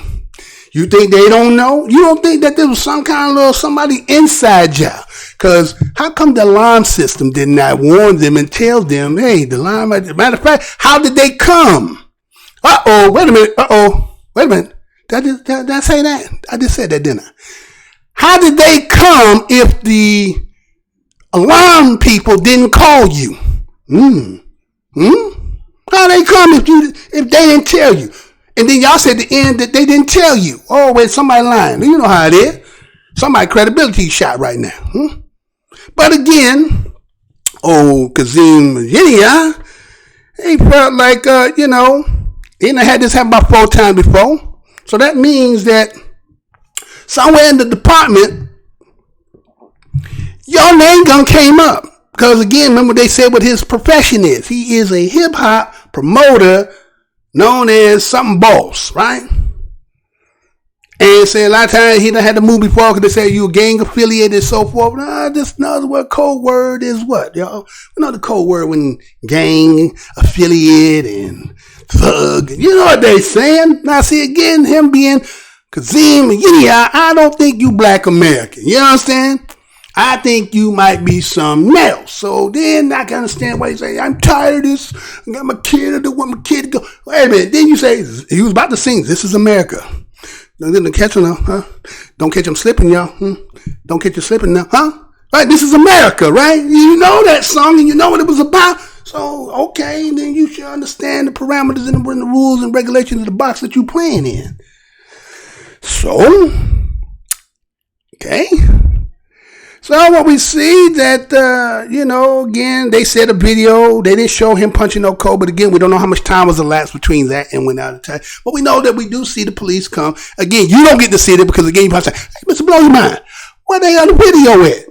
S1: You think they don't know? You don't think that there was some kind of little somebody inside y'all? Because how come the alarm system did not warn them and tell them, hey, the alarm, matter of fact, how did they come? Wait a minute. Did I say that? I just said that, didn't I? How did they come if the alarm people didn't call you? How they come if they didn't tell you? And then y'all said at the end that they didn't tell you. Oh, wait, somebody lying. You know how it is. Somebody credibility shot right now. But again, Kazim Ayinian, he felt like, he done had this happen about 4 times before. So that means that somewhere in the department, your name gun came up. Because again, remember they said what his profession is. He is a hip hop promoter known as something boss, right? And say a lot of times he done had to move before because they say you a gang affiliated and so forth. Nah, just another word, code word is what, y'all? Another code word when gang affiliate and thug. You know what they saying? Now see again, him being Kazim and Yiddy, I don't think you black American. You understand? I think you might be something else. So then I can understand why you say, I'm tired of this. I got my kid, I don't want my kid to go. Wait a minute. Then you say, he was about to sing, This Is America. Don't catch him now, huh? Don't catch him slipping, y'all. Don't catch you slipping now, huh? Right, This Is America, right? You know that song and you know what it was about. So, okay, then you should understand the parameters and the rules and regulations of the box that you playing in. So, okay. So what we see that, again, they said a video, they didn't show him punching no code, but again, we don't know how much time was elapsed between that and when out of time. But we know that we do see the police come. Again, you don't get to see it because again, you probably say, hey, Mr. Blow Your Mind, where they on the video at?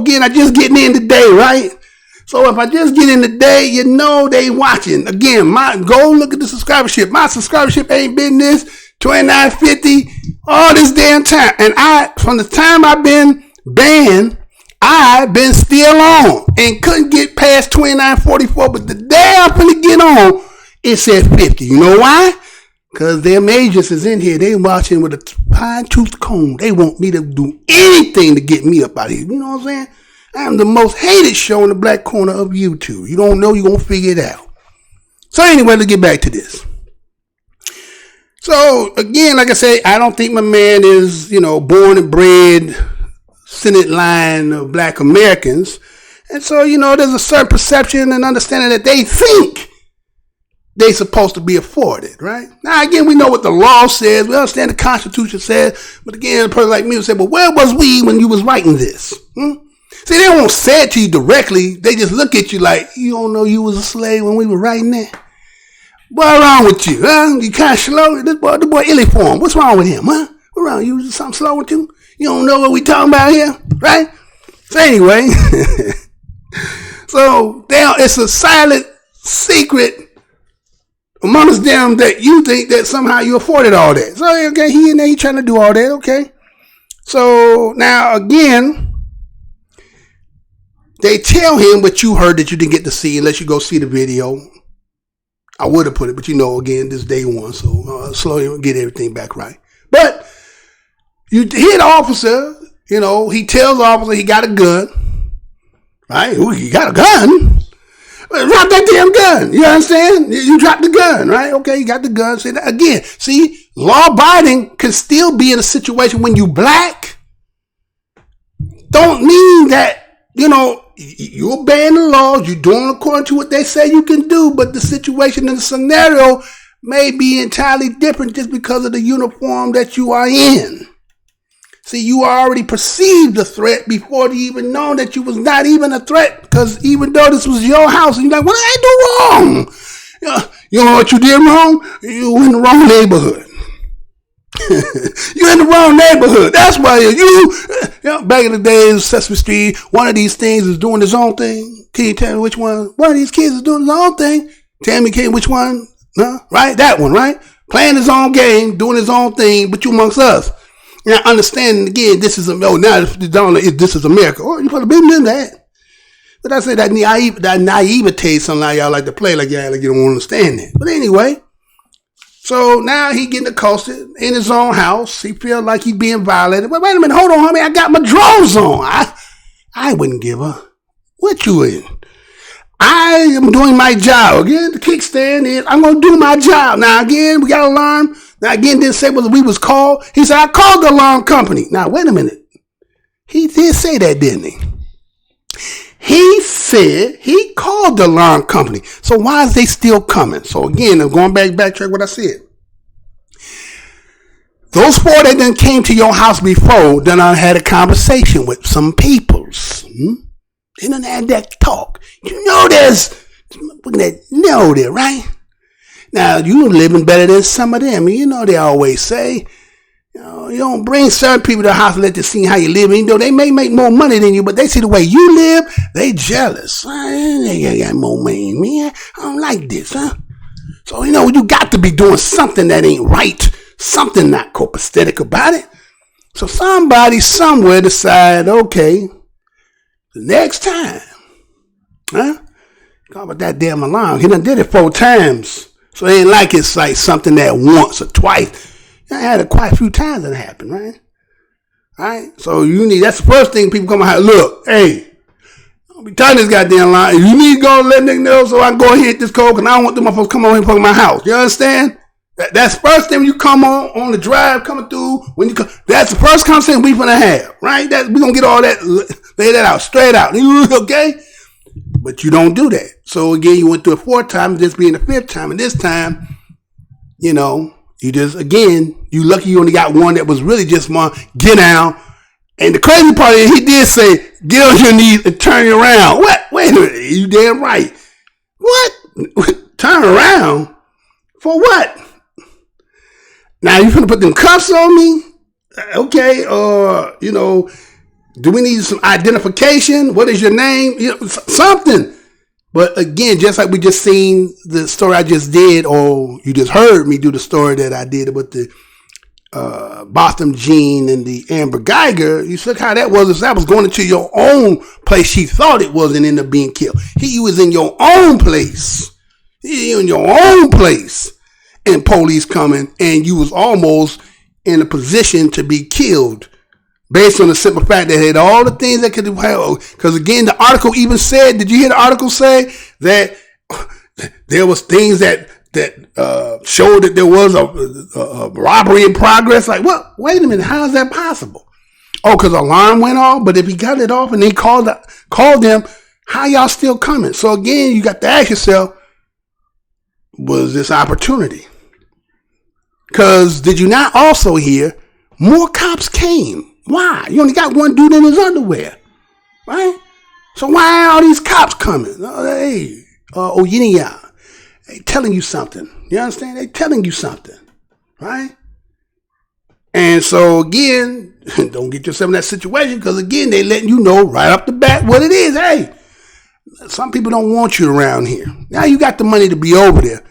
S1: Again, I just getting in today, right? So if I just get in today, they watching. Again, go look at the subscribership. My subscribership ain't been this. $29.50 all this damn time. And from the time I've been banned, I've been still on and couldn't get past $29.44. But the day I'm finna get on, it said 50. You know why? Because them agents is in here. They watching with a fine tooth comb. They want me to do anything to get me up out of here. You know what I'm saying? I'm the most hated show in the black corner of YouTube. You don't know, you're going to figure it out. So anyway, let's get back to this. So, again, like I say, I don't think my man is, born and bred Senate line of black Americans. And so, there's a certain perception and understanding that they think they're supposed to be afforded, right? Now, again, we know what the law says. We understand the Constitution says. But again, a person like me would say, well, where was we when you was writing this? See, they won't say it to you directly. They just look at you like, you don't know you was a slave when we were writing that? What's wrong with you? Huh? You kind of slow? This boy illiform. What's wrong with him? Huh? What's wrong? You something slow with you? You don't know what we talking about here? Right? So anyway, so it's a silent secret amongst them that you think that somehow you afforded all that. So okay, he in there, he trying to do all that. Okay. So now again, they tell him what you heard that you didn't get to see unless you go see the video. I would have put it, but again, this day one, so slowly get everything back right. But you hear the officer, he tells the officer he got a gun, right? Ooh, you got a gun? Well, drop that damn gun. You understand? You dropped the gun, right? Okay, you got the gun. Say that again. See, law abiding can still be in a situation when you black. Don't mean that, you're obeying the laws, you're doing according to what they say you can do, but the situation and the scenario may be entirely different just because of the uniform that you are in. See, you already perceived the threat before you even know that you was not even a threat, because even though this was your house, and you're like, what did I do wrong? You know what you did wrong? You in the wrong neighborhood. You're in the wrong neighborhood. That's why back in the days, Sesame Street, one of these things is doing his own thing. Can you tell me which one? One of these kids is doing his own thing. Tell me, which one? Huh? Right? That one, right? Playing his own game, doing his own thing, but you amongst us. Now, understanding again, this is America. Oh, you probably been in that. But I say that naivete, some of y'all like to play like y'all like you don't understand it. But anyway. So now he getting accosted in his own house. He feel like he being violated. But wait a minute, hold on, homie. I got my drawers on. I wouldn't give a what you in. I am doing my job. Again, the kickstand is I'm gonna do my job. Now again, we got an alarm. Now again, didn't say whether we was called. He said, I called the alarm company. Now wait a minute. He did say that, didn't he? He said he called the alarm company. So why is they still coming? So again, I'm going backtrack what I said. Those four that done came to your house before, then I had a conversation with some peoples. They done had that talk. There's there, right? Now, you living better than some of them. They always say, you don't bring certain people to the house and let them see how you live. They may make more money than you, but they see the way you live, they jealous. They got more money, man. I don't like this, huh? So, you got to be doing something that ain't right something not copacetic about it. So somebody somewhere decided, okay, the next time, Talk about that damn alarm. He done did it 4 times. So it ain't like it's like something that once or twice. I had it quite a few times that happened, right? Alright? So that's the first thing people come out. Look, hey, don't be turning this goddamn line. You need to go and let niggas know so I can go and hit this code because I don't want them motherfuckers to come over here and fuck my house. You understand? That's the first thing when you come on the drive coming through. When you come, that's the first conversation we finna have, right? We gonna get all that, lay that out, straight out. Okay? But you don't do that. So again, you went through it 4 times, this being the 5th time. And this time, you just, again, you lucky you only got one that was really just one, get down. And the crazy part is he did say, get on your knees and turn you around. What? Wait a minute. You damn right. What? Turn around? For what? Now you finna put them cuffs on me? Okay. Or, do we need some identification? What is your name? Something. But again, just like we just seen the story I just did, or you just heard me do the story that I did with the Botham Jean and the Amber Guyger, you said how that was. That was going into your own place. She thought it was and ended up being killed. He was in your own place. In your own place. And police coming, and you was almost in a position to be killed. Based on the simple fact that had all the things that could have, because again, the article even said, did you hear the article say that there was things that showed that there was a robbery in progress? Like, what? Wait a minute, how is that possible? Oh, because the alarm went off, but if he got it off and they called them, how y'all still coming? So again, you got to ask yourself, was this opportunity? Because did you not also hear more cops came? Why? You only got one dude in his underwear, right? So why are all these cops coming? Hey, they telling you something. You understand? They telling you something, right? And so again, don't get yourself in that situation because again, they letting you know right off the bat what it is. Hey, some people don't want you around here. Now you got the money to be over there.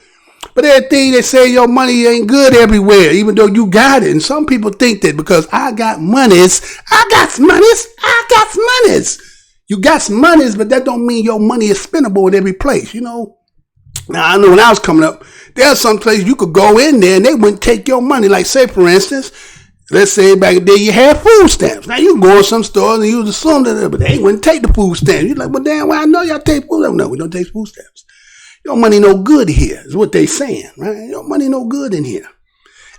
S1: But everything they say your money ain't good everywhere, even though you got it. And some people think that because I got monies. You got some monies, but that don't mean your money is spendable in every place, Now, I know when I was coming up, there's some places you could go in there and they wouldn't take your money. Like, say, for instance, let's say back in the day you had food stamps. Now, you can go in some stores and you would assume that, but they wouldn't take the food stamps. You're like, well, damn, well, I know y'all take food stamps. No, we don't take food stamps. Your money no good here is what they saying, right? Your money no good in here.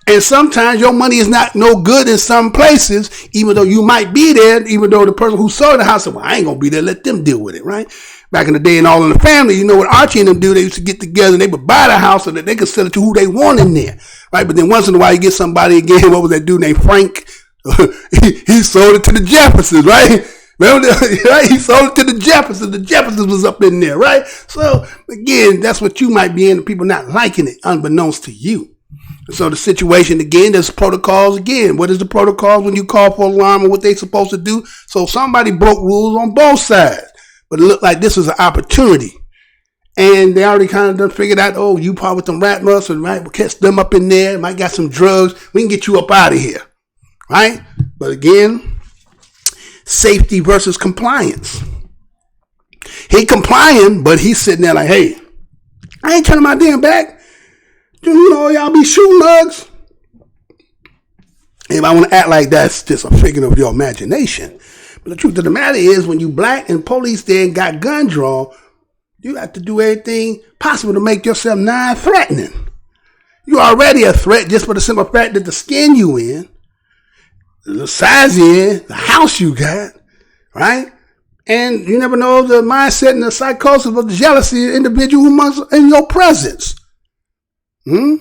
S1: And sometimes your money is not no good in some places, even though you might be there, even though the person who sold the house said, well, I ain't going to be there. Let them deal with it, right? Back in the day and All in the Family, you know what Archie and them do? They used to get together and they would buy the house so that they could sell it to who they want in there, right? But then once in a while you get somebody again, what was that dude named Frank? he sold it to the Jeffersons, right? Remember, right? He sold it to the Jeffersons. The Jeffersons was up in there, right? So, again, that's what you might be in, and people not liking it, unbeknownst to you. So the situation, again, there's protocols again. What is the protocols when you call for alarm and what they supposed to do? So somebody broke rules on both sides. But it looked like this was an opportunity. And they already kind of done figured out, oh, you part with them rat muscles, right? We'll catch them up in there. Might got some drugs. We can get you up out of here, right? But again, safety versus compliance. He complying, but he's sitting there like, hey, I ain't turning my damn back. Y'all be shooting mugs. If I want to act like that's just a figure of your imagination. But the truth of the matter is, when you black and police there and got gun drawn, you have to do everything possible to make yourself non-threatening. You're already a threat just for the simple fact that the skin you in, the size you in, the house you got, right? And you never know the mindset and the psychosis of the jealousy of the individual who must in your presence. So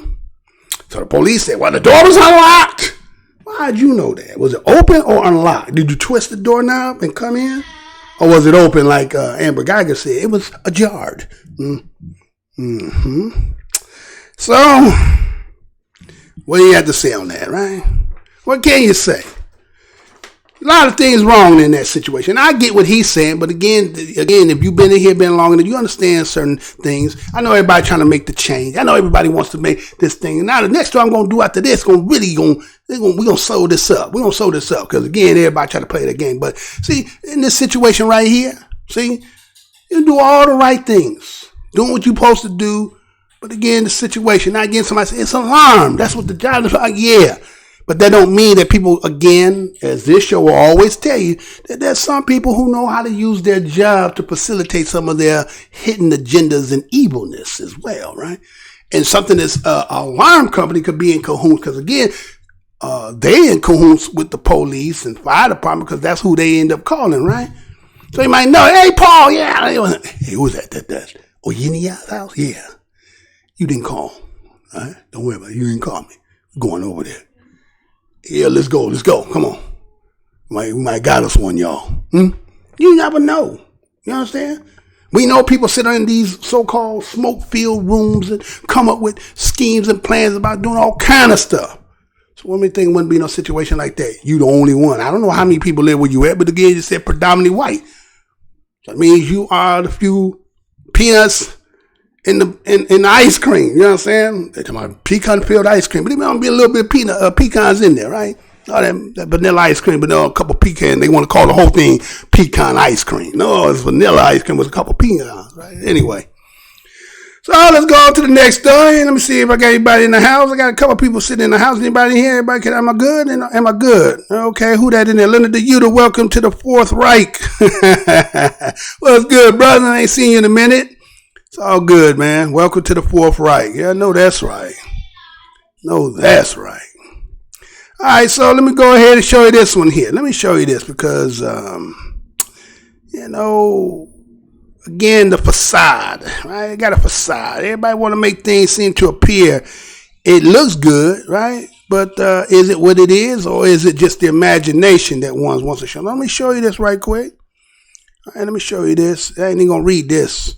S1: the police said, well, the door was unlocked. How'd you know that? Was it open or unlocked? Did you twist the doorknob and come in? Or was it open like Amber Guyger said? It was ajar. So, what do you have to say on that, right? What can you say? A lot of things wrong in that situation. I get what he's saying, but again, if you've been in here, been long enough, you understand certain things. I know everybody trying to make the change. I know everybody wants to make this thing. Now the next thing I'm gonna do after this, we're gonna sew this up. We're gonna sew this up because again, everybody try to play the game. But see, in this situation right here, see, you do all the right things, doing what you're supposed to do. But again, the situation, not again, somebody say it's alarm. That's what the job is like. Yeah. But that don't mean that people, again, as this show will always tell you, that there's some people who know how to use their job to facilitate some of their hidden agendas and evilness as well, right? And something that's alarm company could be in cahoots because, again, they in cahoots with the police and fire department because that's who they end up calling, right? So you might know, hey, Paul, yeah. Hey, who was that? That's oh, you in your house? Yeah. You didn't call, all right? Don't worry about it. You didn't call me. We're going over there. Yeah, let's go. Come on. We might got us one, y'all. You never know. You understand? We know people sit in these so-called smoke-filled rooms and come up with schemes and plans about doing all kind of stuff. So what do you think wouldn't be no situation like that? You the only one. I don't know how many people live where you at, but again, you said predominantly white. So that means you are the few peanuts in the ice cream, you know what I'm saying? They're talking about pecan-filled ice cream, but there might be a little bit of pecans in there, right? All that vanilla ice cream, but a couple pecans. They want to call the whole thing pecan ice cream. No, it's vanilla ice cream with a couple pecans, right? Anyway, so let's go on to the next story. Let me see if I got anybody in the house. I got a couple people sitting in the house. Anybody here? Everybody? Am I good? Am I good? Okay, who that in there? Leonard the Yuta, welcome to the Fourth Reich. What's good, brother? I ain't seen you in a minute. It's all good, man. Welcome to the Fourth Reich. Yeah, I know that's right. All right, so let me go ahead and show you this one here. Let me show you this because, again, the facade, right? I got a facade. Everybody want to make things seem to appear. It looks good, right? But is it what it is, or is it just the imagination that one wants to show? Let me show you this right quick. All right, let me show you this. I ain't even going to read this.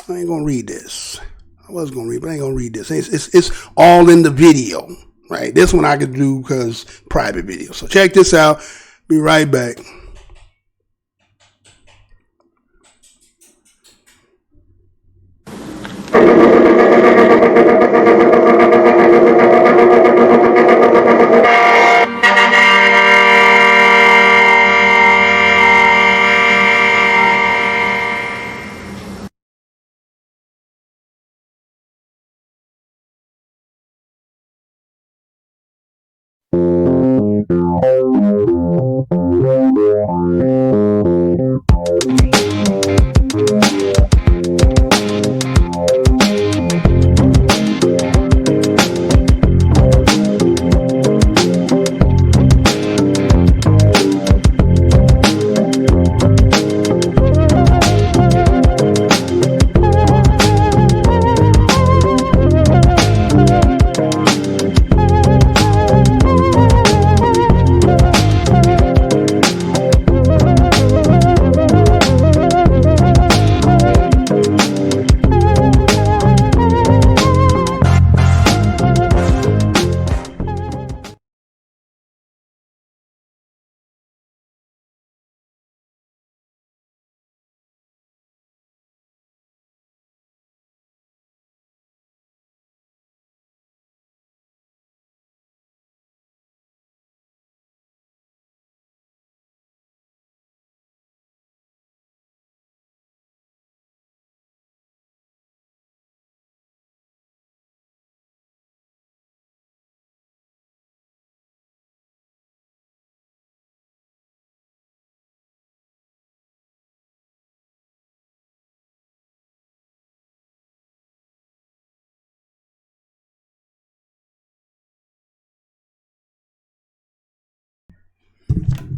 S1: I ain't gonna read this. I was gonna read, but I ain't gonna read this. It's all in the video, right? This one I could do because private video. So check this out. Be right back.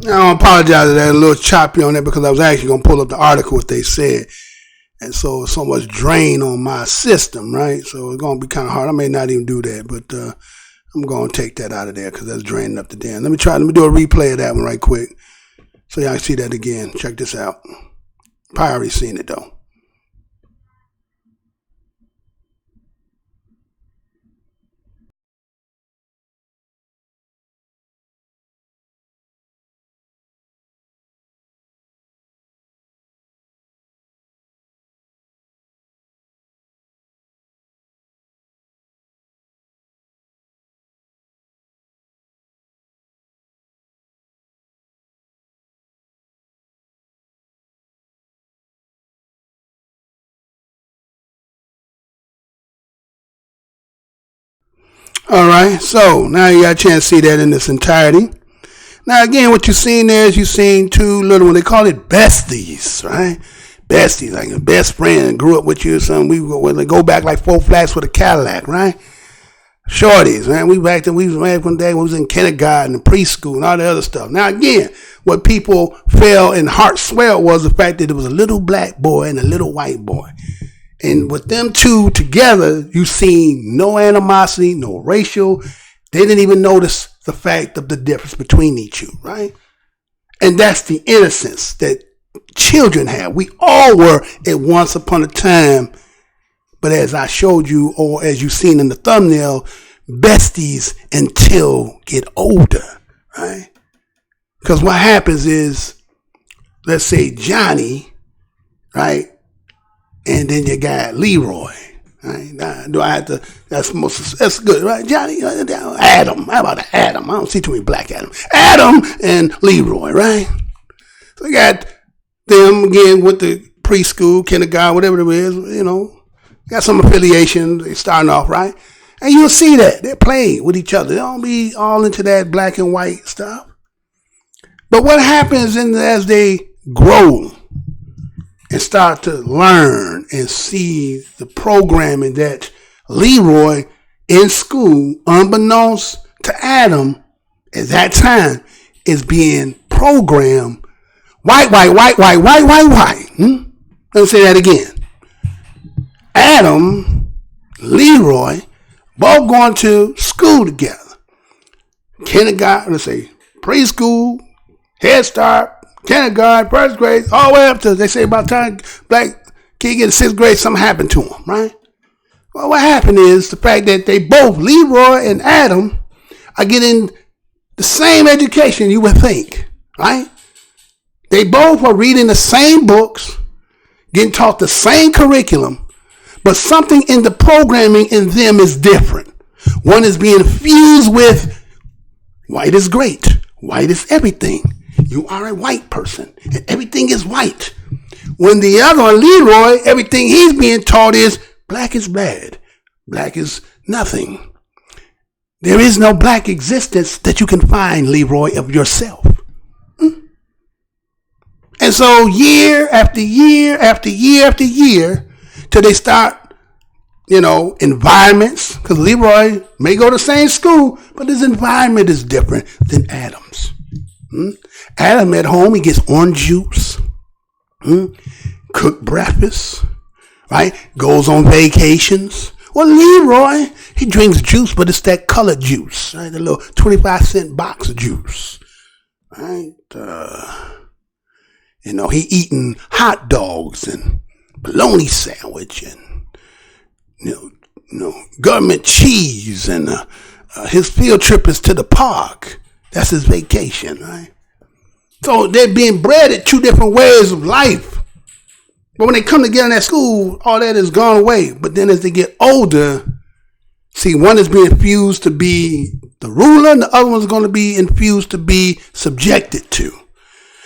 S1: I apologize that I was a little choppy on that because I was actually going to pull up the article what they said. And so it's so much drain on my system, right? So it's going to be kind of hard. I may not even do that, but I'm going to take that out of there because that's draining up the dam. Let me do a replay of that one right quick so y'all can see that again. Check this out. Probably already seen it though. All right, so now you got a chance to see that in its entirety. Now, again, what you've seen there is you've seen two little ones. They call it besties, right? Besties, like a best friend, grew up with you or something. We go back like 4 flats with a Cadillac, right? Shorties, man. We was back one day when we was in kindergarten and preschool and all the other stuff. Now, again, what people felt and heart swelled was the fact that there was a little black boy and a little white boy. And with them two together, you seen no animosity, no racial. They didn't even notice the fact of the difference between each two, right? And that's the innocence that children have. We all were at once upon a time, but as I showed you, or as you've seen in the thumbnail, besties until get older, right? Because what happens is, let's say Johnny, right? And then you got Leroy. Right? Do I have to? That's good, right? Johnny, Adam. How about Adam? I don't see too many black Adam. Adam and Leroy, right? So you got them again with the preschool, kindergarten, whatever it is. You know, got some affiliation. They starting off right, and you'll see that they're playing with each other. They don't be all into that black and white stuff. But what happens as they grow and start to learn and see the programming that Leroy in school, unbeknownst to Adam at that time, is being programmed white. Let me say that again. Adam, Leroy, both going to school together. Kindergarten, let's say preschool, Head Start, kindergarten, first grade, all the way up to, they say about the time black kid get to 6th grade, something happened to him, right? Well, what happened is the fact that they both, Leroy and Adam, are getting the same education you would think, right? They both are reading the same books, getting taught the same curriculum, but something in the programming in them is different. One is being fused with white is great, white is everything. You are a white person, and everything is white. When the other one, Leroy, everything he's being taught is black is bad. Black is nothing. There is no black existence that you can find, Leroy, of yourself. And so year after year after year after year, till they start, environments, because Leroy may go to the same school, but his environment is different than Adam's. Adam at home, he gets orange juice, cooked breakfast, right? Goes on vacations. Well, Leroy, he drinks juice, but it's that colored juice, right? The little 25-cent box of juice, right? He eating hot dogs and bologna sandwich and, government cheese, and his field trip is to the park. That's his vacation, right? So they're being bred at 2 different ways of life. But when they come together in that school, all that is gone away. But then as they get older, see, one is being infused to be the ruler, and the other one's going to be infused to be subjected to.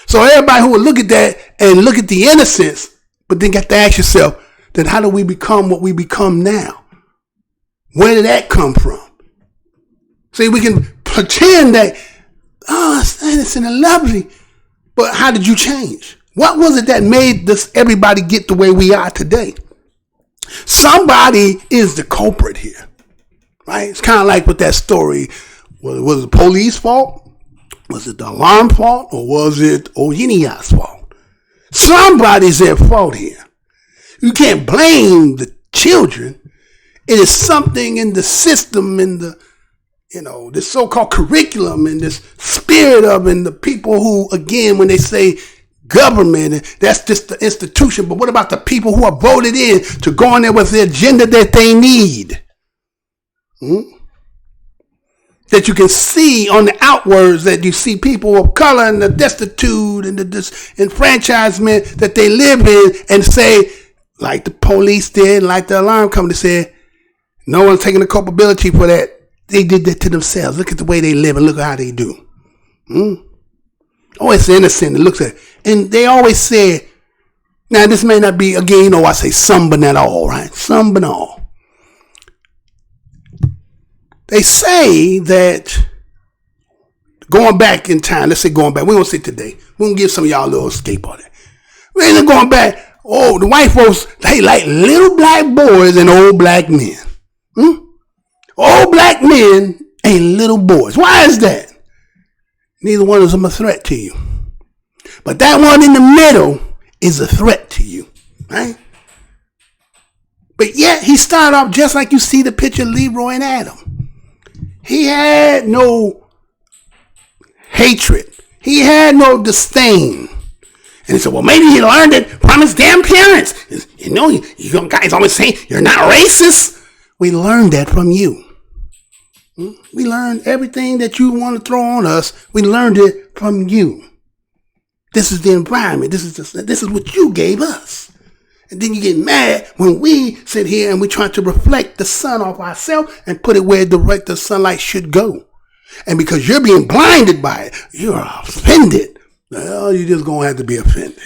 S1: So everybody who will look at that and look at the innocence, but then got to ask yourself, then how do we become what we become now? Where did that come from? See, we can pretend that, it's innocent and lovely, but how did you change? What was it that made this everybody get the way we are today? Somebody is the culprit here, right? It's kind of like with that story. Was it the police fault? Was it the alarm fault? Or was it Oyinia's fault? Somebody's at fault here. You can't blame the children. It is something in the system, in the this so-called curriculum and this spirit of, and the people who, again, when they say government, that's just the institution. But what about the people who are voted in to go in there with the agenda that they need? That you can see on the outwards, that you see people of color and the destitute and the disenfranchisement that they live in, and say, like the police did, like the alarm company said, no one's taking the culpability for that. They did that to themselves. Look at the way they live and look at how they do. Oh, it's innocent. It looks at it. And they always say, now this may not be, again, I say some but not all, right? Some but all. They say that going back in time, let's say going back, we won't say today. We're going to give some of y'all a little escape on it. We ain't going back. Oh, the white folks, they like little black boys and old black men. Old black men ain't little boys. Why is that? Neither one of them a threat to you. But that one in the middle is a threat to you, right? But yet he started off just like you see the picture of Leroy and Adam. He had no hatred. He had no disdain. And he said, well, maybe he learned it from his damn parents. You know, you guys always say you're not racist. We learned that from you. We learned everything that you want to throw on us. We learned it from you. This is the environment. This is what you gave us. And then you get mad when we sit here and we try to reflect the sun off ourselves and put it where the sunlight should go. And because you're being blinded by it, you're offended. Well, you're just going to have to be offended.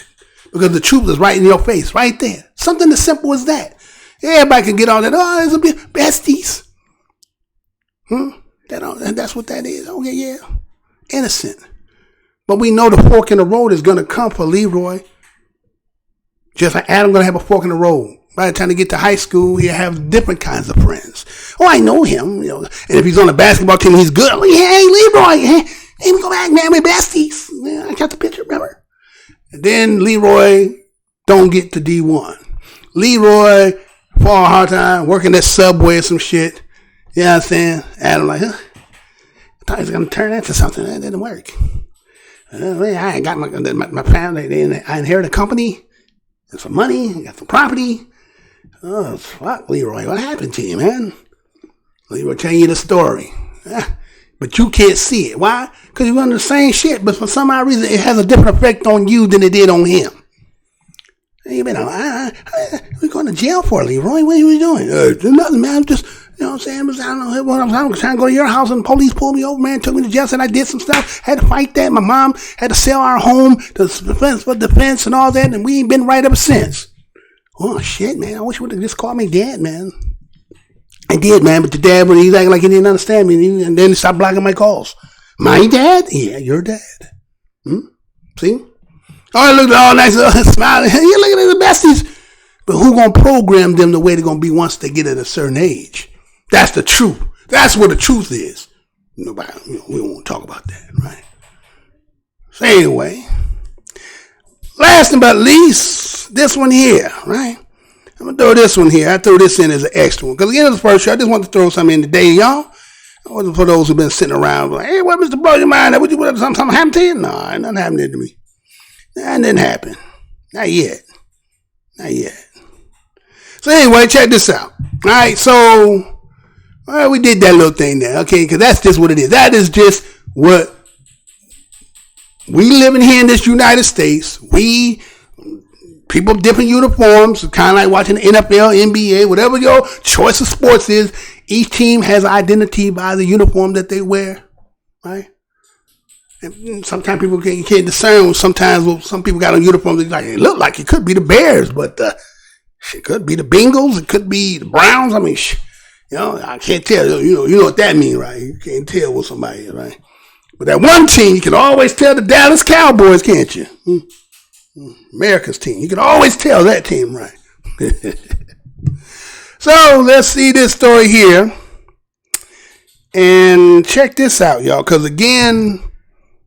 S1: Because the truth is right in your face, right there. Something as simple as that. Everybody can get all that. Oh, it's a bit besties. That's what that is. Okay, yeah. Innocent. But we know the fork in the road is going to come for Leroy. Just like Adam going to have a fork in the road. By the time they get to high school, he'll have different kinds of friends. Oh, I know him. You know, and if he's on the basketball team, he's good. Hey, Leroy. Hey, go back, man. We're besties. Yeah, I got the picture, remember? And then Leroy don't get to D1. Leroy, for a hard time, working at Subway or some shit. You know what I'm saying? Adam like, I thought he was going to turn into something. That didn't work. I got my family. I inherited a company. And some money. Got some property. Oh, fuck, Leroy. What happened to you, man? Leroy telling you the story. But you can't see it. Why? Because you're under the same shit. But for some odd reason, it has a different effect on you than it did on him. Hey, man, we're going to jail for, Leroy. What are you doing? Nothing, man. I'm just, you know what I'm saying? I was trying to go to your house and the police pulled me over, man. Took me to jail. Said I did some stuff. Had to fight that. My mom had to sell our home to defense and all that. And we ain't been right ever since. Oh, shit, man. I wish you would have just called me dad, man. I did, man. But the dad, when he's acting like he didn't understand me. And then he stopped blocking my calls. My dad? Yeah, your dad. See? Oh, look at all nice, smiling. You're looking at the besties. But who gonna program them the way they're gonna be once they get at a certain age? That's the truth. That's what the truth is. Nobody, we don't want to talk about that, right? So anyway, last but not least, this one here, right? I'm gonna throw this one here. I throw this in as an extra one because at the end of the first show, I just want to throw something in today, y'all. I wasn't for those who've been sitting around like, hey, what, Mr. Blow Your Mind? Something happened to you? No, nothing happened to me. That didn't happen. Not yet. So anyway, check this out. All right, so we did that little thing there, okay? Because that's just what it is. That is just what we living here in this United States. People of different uniforms, kind of like watching the NFL, NBA, whatever your choice of sports is. Each team has identity by the uniform that they wear, right? And sometimes people can't discern. Sometimes some people got on uniforms that like it look like it could be the Bears, but it could be the Bengals. It could be the Browns. I mean, I can't tell. You know what that means, right? You can't tell what somebody is, right? But that one team, you can always tell the Dallas Cowboys, can't you? America's team. You can always tell that team, right? So let's see this story here, and check this out, y'all. Because again,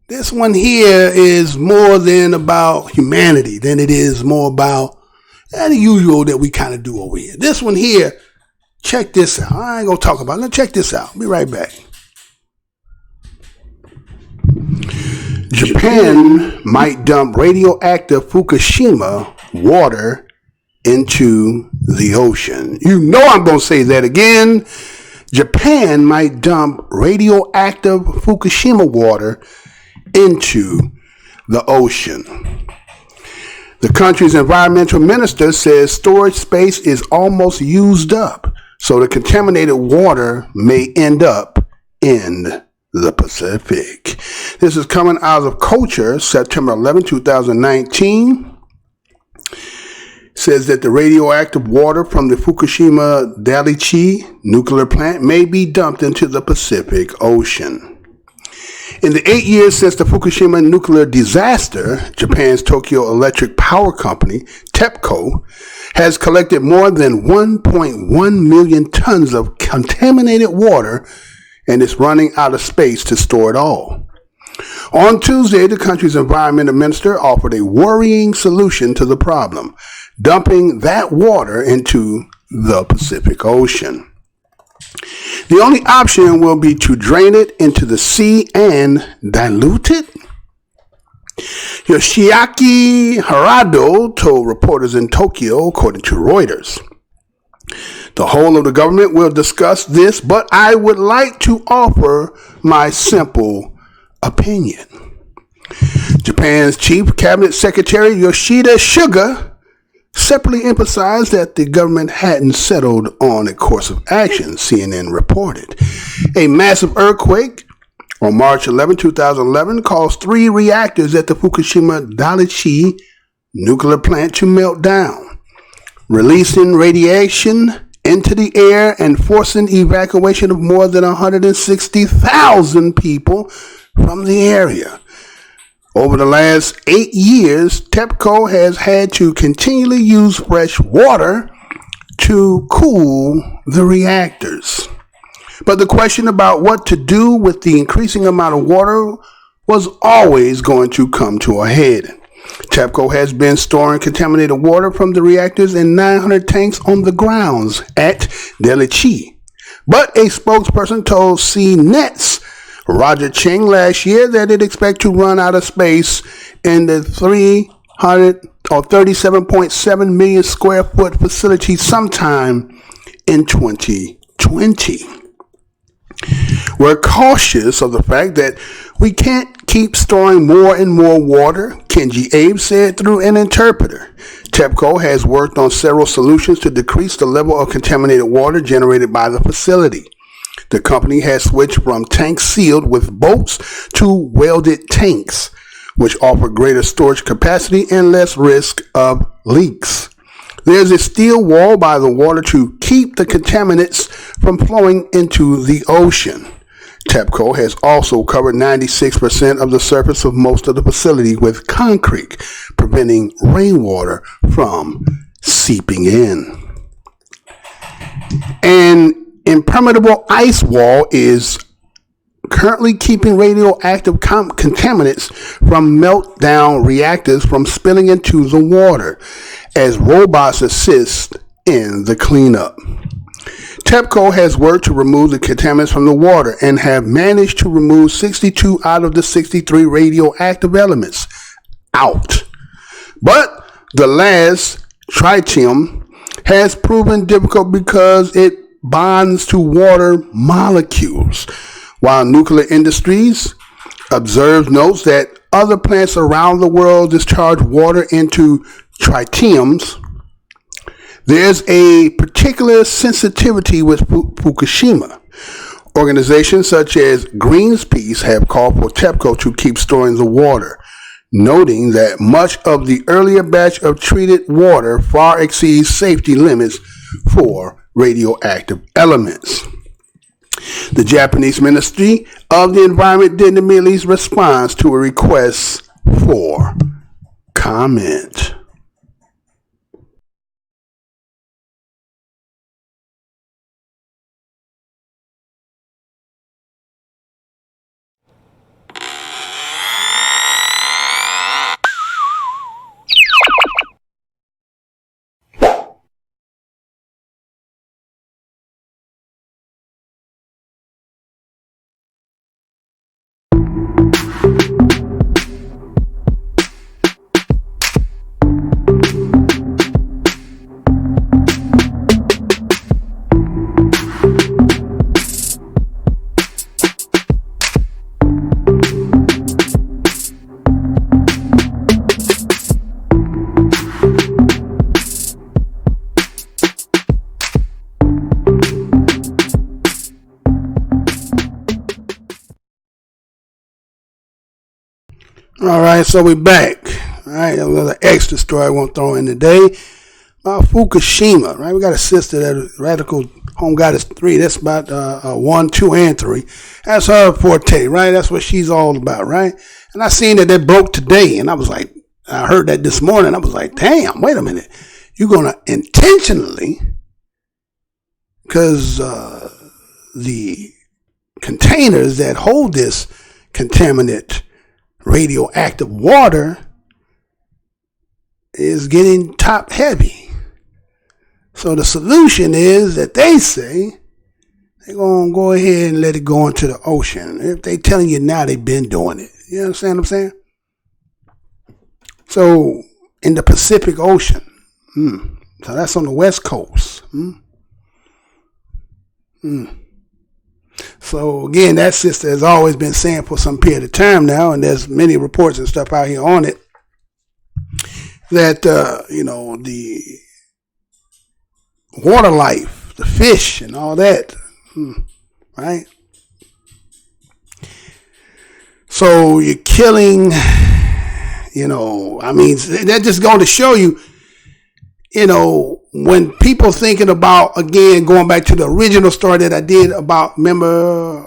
S1: this one here is more than about humanity than it is more about the usual that we kind of do over here. This one here, check this out. I ain't gonna talk about it. Let's check this out. Be right back. Japan might dump radioactive Fukushima water into the ocean. You know I'm gonna say that again. Japan might dump radioactive Fukushima water into the ocean. The country's environmental minister says storage space is almost used up, so the contaminated water may end up in the Pacific. This is coming out of Culture, September 11, 2019. says that the radioactive water from the Fukushima Daiichi nuclear plant may be dumped into the Pacific Ocean. In the 8 years since the Fukushima nuclear disaster, Japan's Tokyo Electric Power Company, TEPCO, has collected more than 1.1 million tons of contaminated water and is running out of space to store it all. On Tuesday, the country's environmental minister offered a worrying solution to the problem, dumping that water into the Pacific Ocean. The only option will be to drain it into the sea and dilute it. Yoshiaki Harado told reporters in Tokyo, according to Reuters. The whole of the government will discuss this, but I would like to offer my simple opinion. Japan's Chief Cabinet Secretary Yoshida Suga separately emphasized that the government hadn't settled on a course of action, CNN reported. A massive earthquake on March 11, 2011 caused 3 reactors at the Fukushima Daiichi nuclear plant to melt down, releasing radiation into the air and forcing evacuation of more than 160,000 people from the area. Over the last 8 years, TEPCO has had to continually use fresh water to cool the reactors. But the question about what to do with the increasing amount of water was always going to come to a head. TEPCO has been storing contaminated water from the reactors in 900 tanks on the grounds at Daiichi. But a spokesperson told CNET's Roger Cheng last year that it expects to run out of space in the 37.7 million square foot facility sometime in 2020. We're cautious of the fact that we can't keep storing more and more water, Kenji Abe said through an interpreter. TEPCO has worked on several solutions to decrease the level of contaminated water generated by the facility. The company has switched from tanks sealed with bolts to welded tanks, which offer greater storage capacity and less risk of leaks. There's a steel wall by the water to keep the contaminants from flowing into the ocean. TEPCO has also covered 96% of the surface of most of the facility with concrete, preventing rainwater from seeping in. An impermeable ice wall is currently keeping radioactive contaminants from meltdown reactors from spilling into the water as robots assist in the cleanup. TEPCO has worked to remove the contaminants from the water and have managed to remove 62 out of the 63 radioactive elements out. But the last, tritium, has proven difficult because it bonds to water molecules. While Nuclear Industries Observed notes that other plants around the world discharge water into tritiums. There's a particular sensitivity with Fukushima. Organizations such as Greenpeace have called for TEPCO to keep storing the water, noting that much of the earlier batch of treated water far exceeds safety limits for radioactive elements. The Japanese Ministry of the Environment didn't immediately respond to a request for comment. All right, so we're back. All right, another extra story I want to throw in today. Fukushima, right? We got a sister that Radical Home Goddess 3. That's about 1, 2, and 3. That's her forte, right? That's what she's all about, right? And I seen that broke today, and I was like, I heard that this morning. I was like, damn, wait a minute. You're going to intentionally, because the containers that hold this contaminant radioactive water is getting top heavy. So the solution is that they say they're going to go ahead and let it go into the ocean. If they telling you now, they've been doing it. You understand what I'm saying? So in the Pacific Ocean, so that's on the West Coast. So again, that sister has always been saying for some period of time now, and there's many reports and stuff out here on it, that, the water life, the fish and all that, right? So you're killing, that just going to show you, when people thinking about, again, going back to the original story that I did about, remember,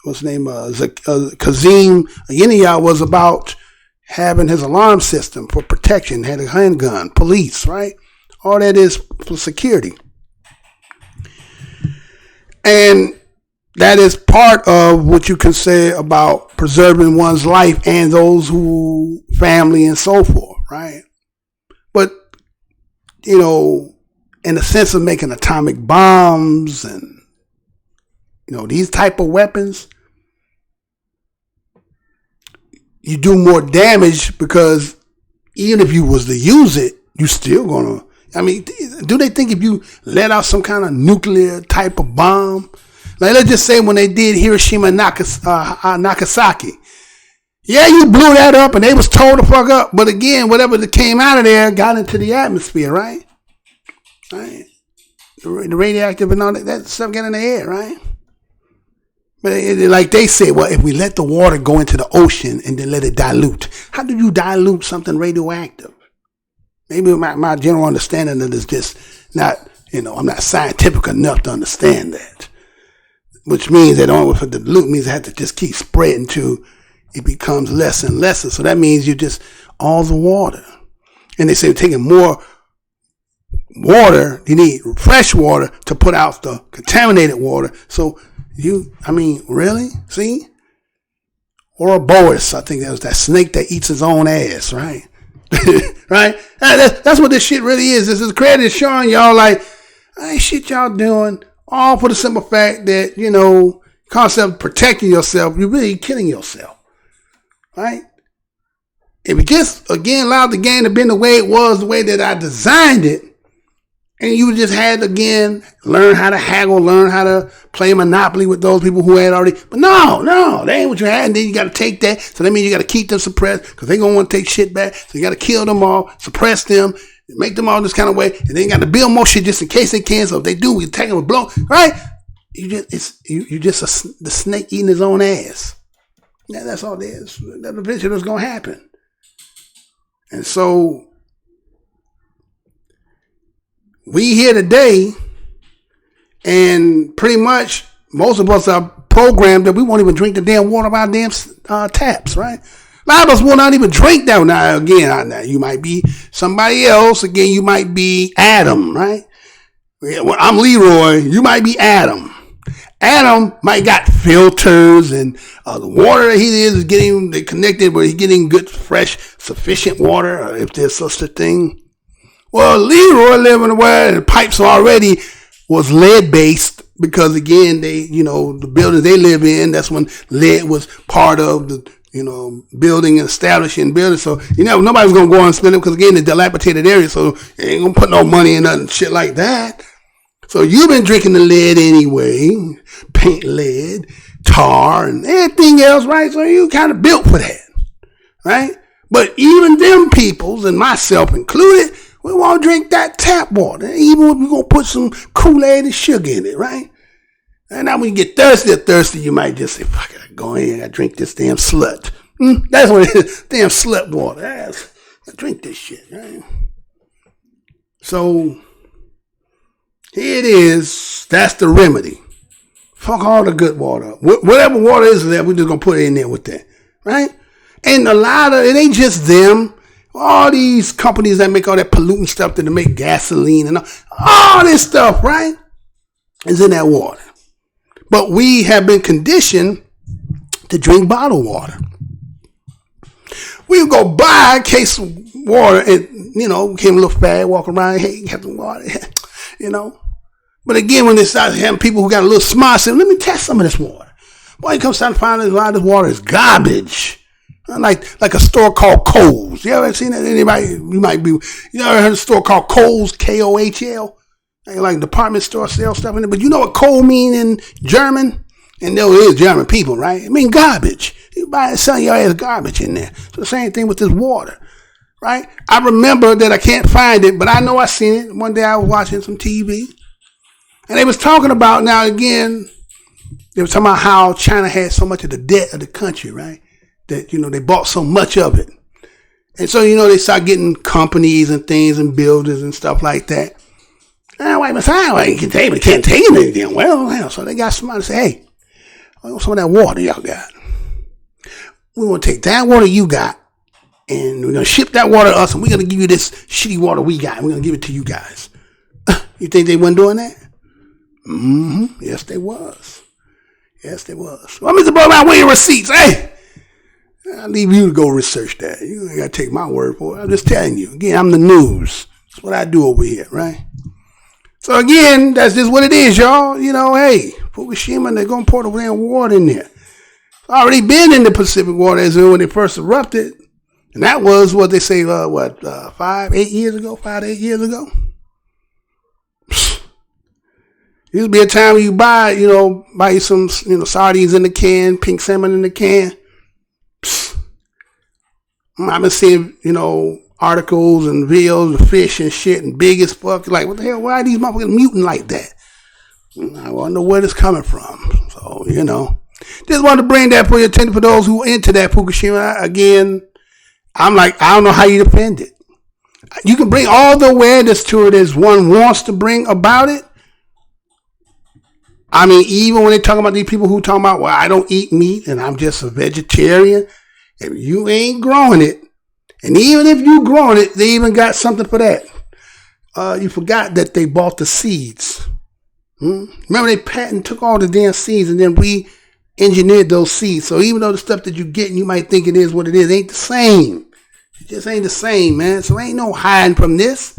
S1: what's his name, Kazim Yeniya was about having his alarm system for protection, had a handgun, police, right? All that is for security. And that is part of what you can say about preserving one's life and those who, family and so forth, right? But, in the sense of making atomic bombs and, these type of weapons, you do more damage because even if you was to use it, you still gonna, do they think if you let out some kind of nuclear type of bomb, like let's just say when they did Hiroshima and Nagasaki, yeah, you blew that up and they was told to fuck up, but again, whatever that came out of there got into the atmosphere, right? Right? The radioactive and all that stuff got in the air, right? But like they say, well, if we let the water go into the ocean and then let it dilute, how do you dilute something radioactive? Maybe my general understanding of this is just not, I'm not scientific enough to understand that. Which means that only for the dilute means I have to just keep spreading to it becomes less and less. So that means you just all the water. And they say taking more water, you need fresh water to put out the contaminated water. So really? See? Ouroboros, I think that was that snake that eats his own ass, right? Right? That's what this shit really is. This is credit showing y'all like, hey, shit y'all doing, all for the simple fact that, concept of protecting yourself, you're really killing yourself. Right? If you just, again, allowed the game to be the way it was, the way that I designed it, and you just had, again, learn how to haggle, learn how to play Monopoly with those people who had already. But no, that ain't what you had. And then you got to take that. So that means you got to keep them suppressed because they're going to want to take shit back. So you got to kill them all, suppress them, make them all this kind of way. And then you got to build more shit just in case they can. So if they do, we take them a blow. Right? You just the snake eating his own ass. Yeah, that's all it is. That eventually is going to happen. And so we here today, and pretty much most of us are programmed that we won't even drink the damn water out of our damn taps, right? A lot of us will not even drink that. Now, again, you might be somebody else. Again, you might be Adam, right? Well, I'm Leroy. You might be Adam. Adam might got filters and the water that he is getting connected where he's getting good, fresh, sufficient water, if there's such a thing. Well, Leroy living where the pipes already was lead based because again, they, the buildings they live in, that's when lead was part of the, building and establishing buildings. So, nobody's going to go and spend it because again, the dilapidated area. So they ain't going to put no money in nothing, shit like that. So you've been drinking the lead anyway, paint lead, tar and everything else, right? So you kind of built for that, right? But even them peoples and myself included, we won't drink that tap water, even if we're going to put some Kool-Aid and sugar in it, right? And now when you get thirsty, you might just say, fuck it, I go in, I drink this damn slut. That's what it is, damn slut water. I drink this shit, right? So here it is. That's the remedy. Fuck all the good water. Whatever water is there, we're just going to put it in there with that. Right? And a lot of, it ain't just them. All these companies that make all that polluting stuff that make gasoline and all this stuff, right, is in that water. But we have been conditioned to drink bottled water. We would go buy a case of water and, became a little fat, walk around, hey, have some water, But again, when they start having people who got a little smart, say, let me test some of this water. Boy, you come start to find out a lot of this water is garbage. Like a store called Kohl's. You ever seen that? Anybody? You ever heard of a store called Kohl's, Kohl? Like department store sell stuff in it. But you know what Kohl mean in German? And there is German people, right? It mean garbage. You buy and sell your ass garbage in there. So the same thing with this water, right? I remember that I can't find it, but I know I seen it. One day I was watching some TV. And they was talking about, now again, they were talking about how China had so much of the debt of the country, right? That, they bought so much of it. And so, they start getting companies and things and buildings and stuff like that. And wait a minute, we can't take anything. Well, so they got somebody to say, hey, I want some of that water y'all got. We want to take that water you got, and we're going to ship that water to us, and we're going to give you this shitty water we got, and we're going to give it to you guys. You think they weren't doing that? Mm-hmm. Yes, they was. Well, Mr. Brother, where your receipts? Hey! I'll leave you to go research that. You ain't got to take my word for it. I'm just telling you. Again, I'm the news. That's what I do over here, right? So again, that's just what it is, y'all. Hey, Fukushima, they're going to pour the damn water in there. It's already been in the Pacific water as when it first erupted. And that was what they say, 5 to 8 years ago? Used to be a time when you buy you some, sardines in the can, pink salmon in the can. I've been seeing, articles and videos of fish and shit and big as fuck. Like, what the hell? Why are these motherfuckers mutant like that? I want to know where it's coming from. So, just wanted to bring that for your attention for those who are into that Fukushima. Again, I'm like, I don't know how you defend it. You can bring all the awareness to it as one wants to bring about it. I mean, even when they talk about these people who talking about, well, I don't eat meat and I'm just a vegetarian. If you ain't growing it, and even if you growing it, they even got something for that. You forgot that they bought the seeds. Remember they patent took all the damn seeds and then re-engineered those seeds. So even though the stuff that you get and you might think it is what it is, ain't the same. It just ain't the same, man. So ain't no hiding from this.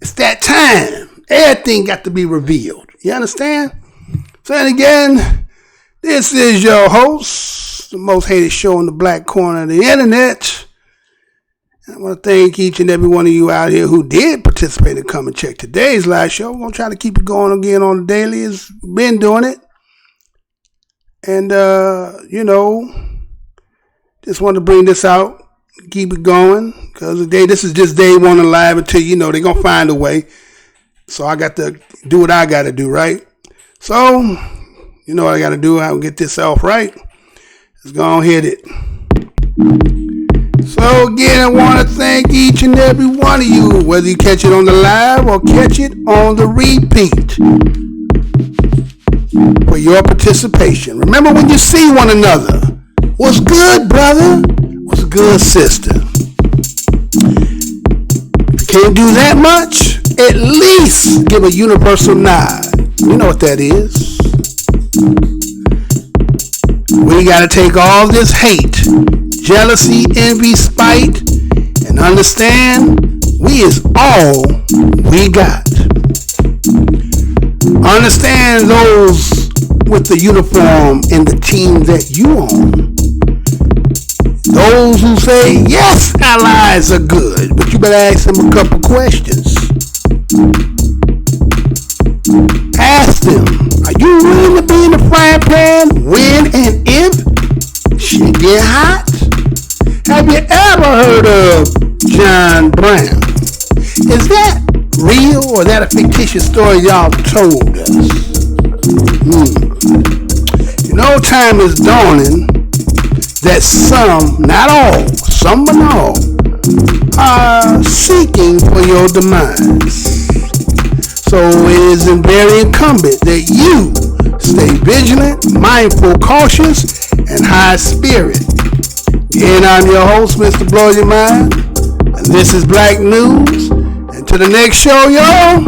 S1: It's that time. Everything got to be revealed. You understand? So then again, this is your host, the most hated show in the black corner of the internet. I want to thank each and every one of you out here who did participate and come and check today's live show. We're going to try to keep it going again on the daily. It's been doing it. And, just wanted to bring this out, keep it going. Because this is just day one of live until, they're going to find a way. So I got to do what I got to do, right? So, what I got to do? I'll get this off right. Let's go on hit it. So again, I want to thank each and every one of you, whether you catch it on the live or catch it on the repeat, for your participation. Remember, when you see one another, what's good, brother? What's good, sister? If you can't do that much, at least give a universal nod. You know what that is. We got to take all this hate, jealousy, envy, spite, and understand we is all we got. Understand those with the uniform and the team that you own. Those who say, yes, allies are good, but you better ask them a couple questions. Ask them, are you willing to be in the frying pan when and if shit get hot? Have you ever heard of John Brown? Is that real or that a fictitious story y'all told us? Time is dawning that some, not all, some but all, are seeking for your demise. So it is very incumbent that you stay vigilant, mindful, cautious, and high spirit. And I'm your host, Mr. Blow Your Mind. And this is Black News. And to the next show, y'all.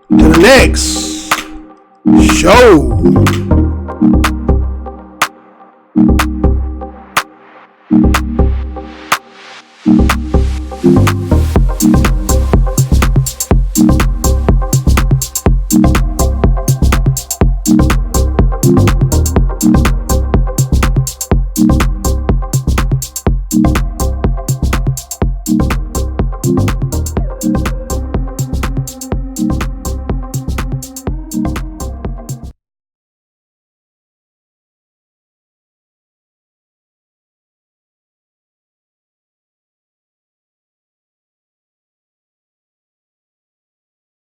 S1: To the next show.